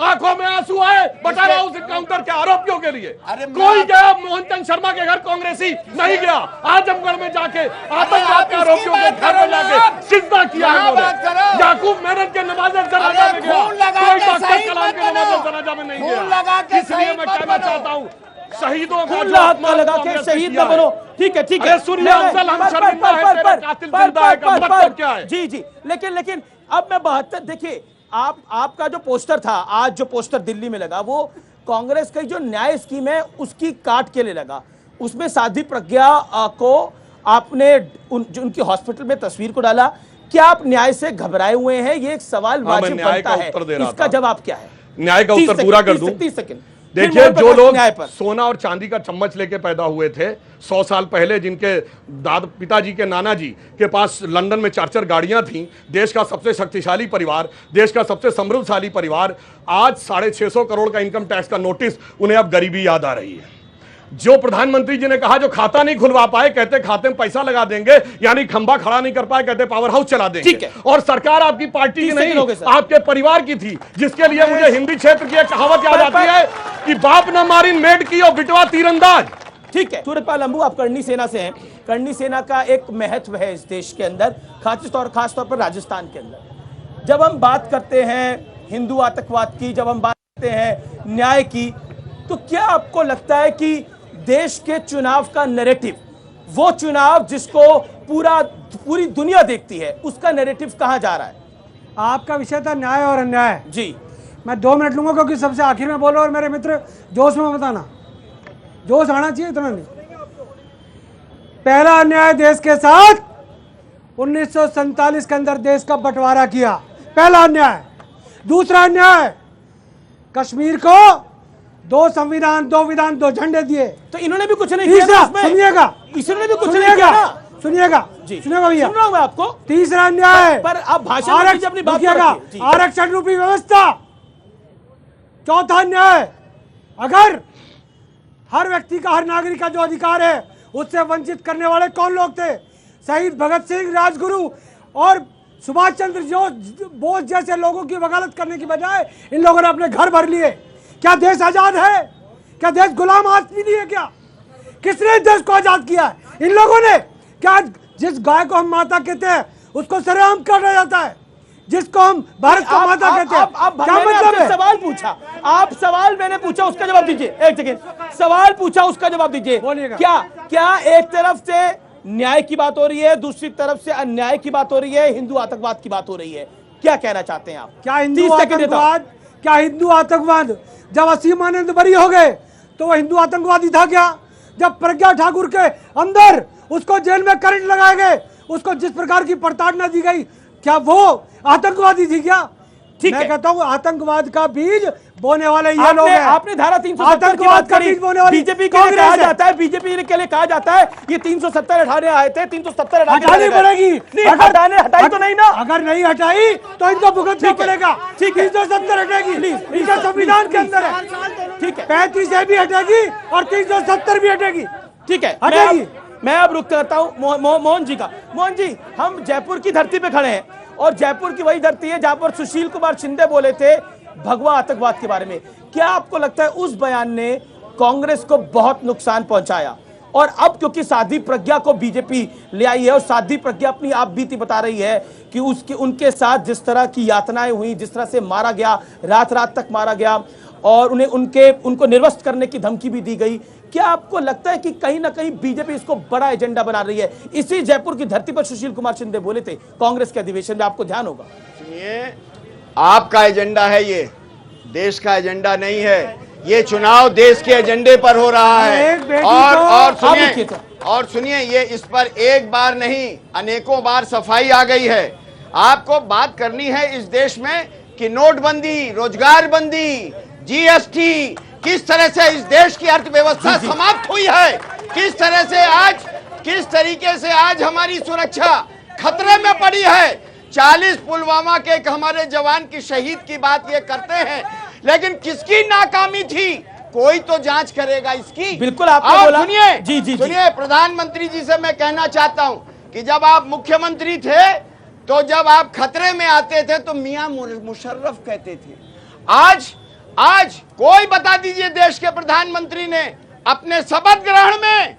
आंखों में आंसू आए बटाला हाउस एनकाउंटर के आरोपियों के लिए। कोई गया मोहन चंद शर्मा के घर कांग्रेसी नहीं गया, आजमगढ़ में जाके आतंकवाद के आरोपियों के घर में जाके सिजदा किया है उन्होंने। याकूब मेनन के नमाज़े जनाजा में गया, कोई डॉक्टर कलाम के नमाज़े जनाजा में नहीं गया। इसलिए मैं कहना चाहता हूँ, शहीदों को लगा के शहीद न बनो। ठीक है ठीक है, जी जी, लेकिन अब मैं 72, देखिए आपका जो पोस्टर था, आज जो पोस्टर दिल्ली में लगा, वो कांग्रेस की जो न्याय स्कीम है उसकी काट के लिए लगा। उसमें साध्वी प्रज्ञा को आपने उनकी हॉस्पिटल में तस्वीर को डाला। क्या आप न्याय से घबराए हुए हैं? ये एक सवाल वाजिब बनता है, इसका जवाब क्या है? न्याय का उत्तर पूरा कर दूं। 30 सेकंड। देखिए, मोहन जो प्रकाश लोग न्याय पर। सोना और चांदी का चम्मच लेके पैदा हुए थे 100 साल पहले, जिनके पिताजी के नाना जी के पास लंदन में 4-4 गाड़ियां थीं, देश का सबसे शक्तिशाली परिवार, देश का सबसे समृद्धशाली परिवार, आज 650 करोड़ का इनकम टैक्स का नोटिस, उन्हें अब गरीबी याद आ रही है। जो प्रधानमंत्री जी ने कहा जो खाता नहीं खुलवा पाए, कहते खाते में पैसा लगा देंगे, यानी खंबा खड़ा नहीं कर पाए, कहते पावर हाउस चला देंगे। ठीक है। और सरकार आपकी पार्टी की 30 सेकंड हो गए नहीं, सर। आपके परिवार की थी, जिसके लिए मुझे हिंदी क्षेत्र की एक कहावत याद आती है कि बाप न मारी मेड की और बिटवा तीरंदाज। ठीक है, सूर्यपाल अंबू, आप करणी सेना से हैं। करणी सेना का एक महत्व है इस देश के अंदर, खासतौर पर राजस्थान के अंदर। जब हम बात करते हैं हिंदू आतंकवाद की, जब हम बात करते हैं न्याय की, तो क्या आपको लगता है कि देश के चुनाव का नैरेटिव, वो चुनाव जिसको पूरी दुनिया देखती है, उसका नैरेटिव कहां जा रहा है? आपका विषय था न्याय और अन्याय जी, मैं 2 मिनट लूंगा क्योंकि सबसे आखिर में बोलो और मेरे मित्र जोश में बताना, जोश आना चाहिए, इतना नहीं। पहला अन्याय देश के साथ 1947 के अंदर देश का बंटवारा किया, पहला अन्याय। दूसरा अन्याय, कश्मीर को 2 संविधान 2 विधान 2 झंडे दिए। तो इन्होंने भी कुछ नहीं किया तीसरा, ना उसमें? सुनिएगा, इन्होंने भी कुछ नहीं किया ना? सुनिएगा जी, सुनिएगा भैया, सुन रहा हूं मैं आपको। तीसरा अन्याय, पर आप भाषण में कीजिए, अपनी बात को रुकिएगा, रखिए। जी। आरक्षण रूपी व्यवस्था। चौथा अन्याय, अगर हर व्यक्ति का, हर नागरिक का जो अधिकार है उससे वंचित करने वाले कौन लोग थे? शहीद भगत सिंह, राजगुरु और सुभाष चंद्र बोस जैसे लोगों की वकालत करने की बजाय इन लोगों ने अपने घर भर लिए। क्या देश आजाद है? क्या देश गुलाम आदमी नहीं है? क्या किसने देश को आजाद किया है? इन लोगों ने। क्या जिस गाय को हम माता कहते हैं उसको सरेआम काटा जाता है, जिसको हम भारत को माता कहते हैं? क्या मतलब है? सवाल पूछा, आप सवाल मैंने पूछा, उसका जवाब दीजिए। एक सेकेंड, सवाल पूछा, उसका जवाब दीजिए। बोलिएगा। क्या एक तरफ से न्याय की बात हो रही है, दूसरी तरफ से अन्याय की बात हो रही है, हिंदू आतंकवाद की बात हो रही है? क्या कहना चाहते हैं आप? क्या हिंदू आतंकवाद जब असीम आनंद बरी हो गए तो वो हिंदू आतंकवादी था क्या? जब प्रज्ञा ठाकुर के अंदर उसको जेल में करंट लगाए गए, उसको जिस प्रकार की प्रताड़ना दी गई, क्या वो आतंकवादी थी क्या? ठीक मैं है। कहता हूँ आतंकवाद का बीज बोने वाले ये लोग हैं। आपने धारा 370 की बात करी, बीजेपी के लिए कहा जाता है, बीजेपी के लिए कहा जाता है ये 370 हटाने आए थे, 370 हटानी पड़ेगी। हटाई तो नहीं ना? अगर नहीं हटाई तो इनको भुगतना पड़ेगा। ठीक है। 370 हटेगी, इनका संविधान के अंदर है। ठीक है, 35 भी हटेगी और 370 भी हटेगी। ठीक है। हटेगी। मैं अब रुक करता हूँ मोहन जी का। मोहन जी, हम जयपुर की धरती पे खड़े हैं और जयपुर की वही धरती है जहां पर सुशील कुमार शिंदे बोले थे भगवा आतंकवाद के बारे में। क्या आपको लगता है उस बयान ने कांग्रेस को बहुत नुकसान पहुंचाया? और अब क्योंकि साध्वी प्रज्ञा को बीजेपी ले आई है और साध्वी प्रज्ञा अपनी आप बीती बता रही है कि उनके साथ जिस तरह की यातनाएं हुई, जिस तरह से मारा गया, रात रात तक मारा गया और उनको निर्वस्त करने की धमकी भी दी गई, क्या आपको लगता है कि कहीं ना कहीं बीजेपी इसको बड़ा एजेंडा बना रही है? इसी जयपुर की धरती पर सुशील कुमार शिंदे बोले थे कांग्रेस के अधिवेशन में, आपको ध्यान होगा। सुनिए, आपका एजेंडा है, ये देश का एजेंडा नहीं है। ये चुनाव देश के एजेंडे पर हो रहा है। और सुनिए, ये इस पर एक बार नहीं अनेकों बार सफाई आ गई है। आपको बात करनी है इस देश में कि नोटबंदी, रोजगार बंदी, जीएसटी, किस तरह से इस देश की अर्थव्यवस्था समाप्त हुई है, किस तरीके से आज हमारी सुरक्षा खतरे में पड़ी है। 40 पुलवामा के हमारे जवान की शहीद की बात ये करते हैं, लेकिन किसकी नाकामी थी? कोई तो जांच करेगा इसकी। बिल्कुल, आपने बोला। सुनिए, प्रधानमंत्री जी से मैं कहना चाहता हूं कि जब आप मुख्यमंत्री थे तो जब आप खतरे में आते थे तो मियां मुशर्रफ कहते थे। आज कोई बता दीजिए देश के प्रधानमंत्री ने अपने शपथ ग्रहण में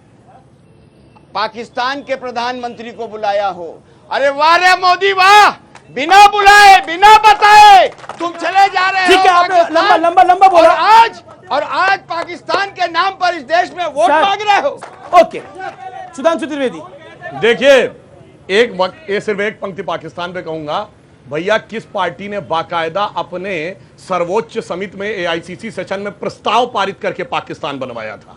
पाकिस्तान के प्रधानमंत्री को बुलाया हो? अरे वाह रे मोदी वाह, बिना बुलाए बिना बताए तुम चले जा रहे हो। ठीक है, आपने लंबा बोला। और आज पाकिस्तान के नाम पर इस देश में वोट मांग रहे हो। ओके, सुधांशु त्रिवेदी। देखिए, एक वक्त ये सिर्फ एक पंक्ति पाकिस्तान पे कहूंगा, भैया किस पार्टी ने बाकायदा अपने सर्वोच्च समिति में एआईसीसी सेशन में प्रस्ताव पारित करके पाकिस्तान बनवाया था?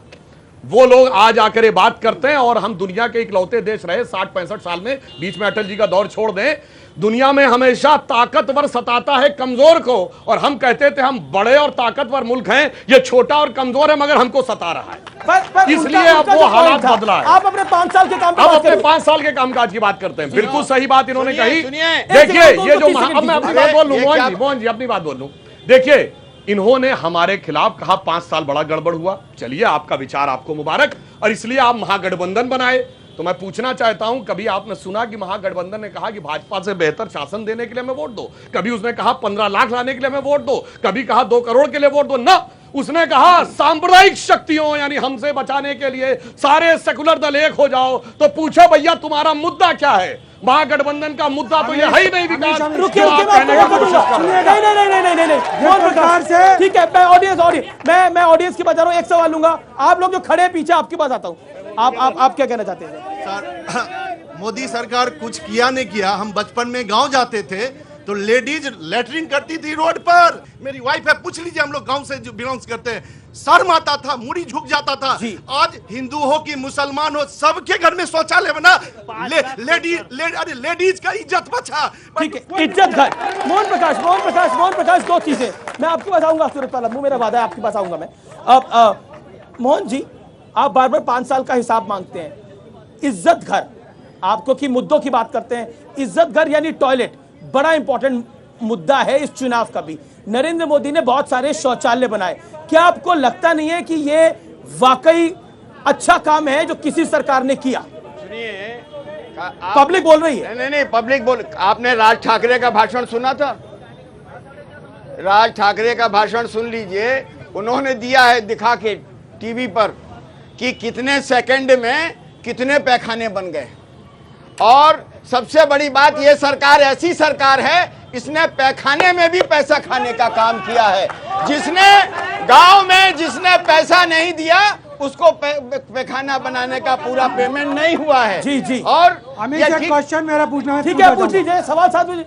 वो लोग आज आकर ये बात करते हैं और हम दुनिया के इकलौते देश रहे 60-65 साल में, बीच में अटल जी का दौर छोड़ दें, दुनिया में हमेशा ताकतवर सताता है कमजोर को, और हम कहते थे हम बड़े और ताकतवर मुल्क हैं, ये छोटा और कमजोर है मगर हमको सता रहा है। इसलिए अब वो हालात बदला है। आप अपने 5 साल के काम अब अपने 5 साल के कामकाज की बात करते हैं। बिल्कुल सही बात इन्होंने कही। देखिए ये जो अब मैं अपनी बात बोल लूं, मोहन जी अपनी बात बोल लूं। देखिए इन्होंने हमारे खिलाफ कहा 5 साल बड़ा गड़बड़ हुआ। चलिए आपका विचार, आपको मुबारक, और इसलिए आप महागठबंधन बनाए। तो मैं पूछना चाहता हूं, कभी आपने सुना कि महागठबंधन ने कहा कि भाजपा से बेहतर शासन देने के लिए हमें वोट दो? कभी उसने कहा 15 लाख लाने के लिए हमें वोट दो? कभी कहा 2 करोड़ के लिए वोट दो? ना, उसने कहा सांप्रदायिक शक्तियों यानी हमसे बचाने के लिए सारे सेकुलर दल एक हो जाओ। तो पूछो भैया तुम्हारा मुद्दा क्या है? महागठबंधन का मुद्दा तो ये है ही नहीं विकास। रुकिए, नहीं, ठीक है, मैं ऑडियंस की बात कर रहा हूं। एक सवाल लूंगा, आप लोग जो खड़े पीछे, आपके पास आता हूं, आप क्या कहना चाहते हैं? सर, मोदी सरकार कुछ किया नहीं किया। हम बचपन में गांव जाते थे तो लेडीज लेटरिन करती थी रोड पर। मेरी वाइफ है, पूछ लीजिए, हम लोग गांव से जो बिलोंग्स करते हैं, शर्म आता था, मुड़ी झुक जाता था। आज हिंदू हो कि मुसलमान हो, सबके घर में शौचालय बना। लेडीज का इज्जत बचा। ठीक है, इज्जत घर। मोहन प्रकाश, 2 चीजें मैं आपके पास आऊंगा। सूरत वाला मेरा वादा है, आपके पास आऊंगा मैं। अब मोहन जी, आप बार बार 5 साल का हिसाब मांगते हैं। इज्जत घर, आपको की मुद्दों की बात करते हैं। इज्जत घर यानी टॉयलेट बड़ा इंपॉर्टेंट मुद्दा है इस चुनाव का भी। नरेंद्र मोदी ने बहुत सारे शौचालय बनाए। क्या आपको लगता नहीं है कि ये वाकई अच्छा काम है जो किसी सरकार ने किया? सुनिए, पब्लिक बोल रही है। नहीं, पब्लिक बोल। आपने राज ठाकरे का भाषण सुना था? राज ठाकरे का भाषण सुन लीजिए। उन्होंने दिया है दिखा के टीवी पर कि कितने सेकंड में कितने पैखाने बन गए। और सबसे बड़ी बात, ये सरकार ऐसी सरकार है, इसने पैखाने में भी पैसा खाने का काम किया है। जिसने गांव में जिसने पैसा नहीं दिया उसको पैखाना बनाने का पूरा पेमेंट नहीं हुआ है। जी। और क्वेश्चन मेरा पूछना है। ठीक है, पूछ लीजिए, सवाल साथ में।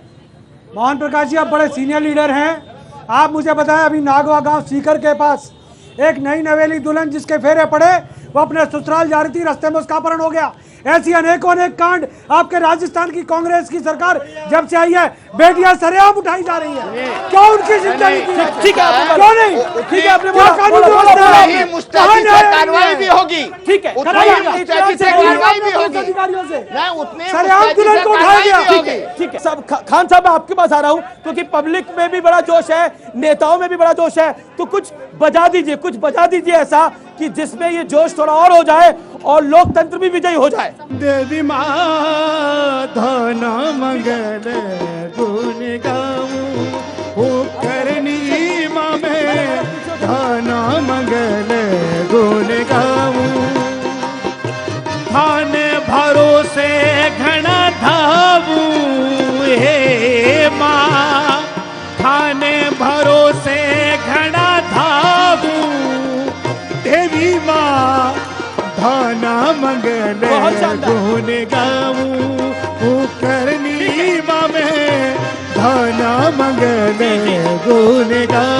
मोहन प्रकाश जी, आप बड़े सीनियर लीडर हैं। आप मुझे बताएं, अभी नागवा गांव सीकर के पास एक नई नवेली दुल्हन जिसके फेरे पड़े, वो अपने ससुराल जा रही थी, रास्ते में उसका अपहरण हो गया। ऐसी अनेकों अनेक कांड आपके राजस्थान की कांग्रेस की सरकार जब से आई है, बेटियां सरेआम उठाई जा रही है। क्यों उनकी जिंदगी? ठीक है, क्यों नहीं? ठीक है, आपने क्या कानून व्यवस्था है? मुस्तैदी से कार्रवाई भी होगी। ठीक है, मुस्तैदी से कार्रवाई भी होगी। अधिकारियों से उतने सरेआम दुल्हन को उठाया गया। ठीक है। सब खान साहब, मैं आपके पास आ रहा हूं क्योंकि पब्लिक में भी बड़ा जोश है, नेताओं में भी बड़ा जोश है। तो कुछ बजा दीजिए ऐसा कि जिसमें ये जोश थोड़ा और हो जाए और लोकतंत्र भी विजयी हो जाए। देवी माँ धन मंगल गुण गाऊं, करनी माँ में धन मंगल गुण गाऊं। थान भरोसे घना धावूं हे माँ, थान भरोसे घना धावूं देवी माँ धन मंगल गुण गाऊं, करनी माँ में धन मंगल गुण गाऊं।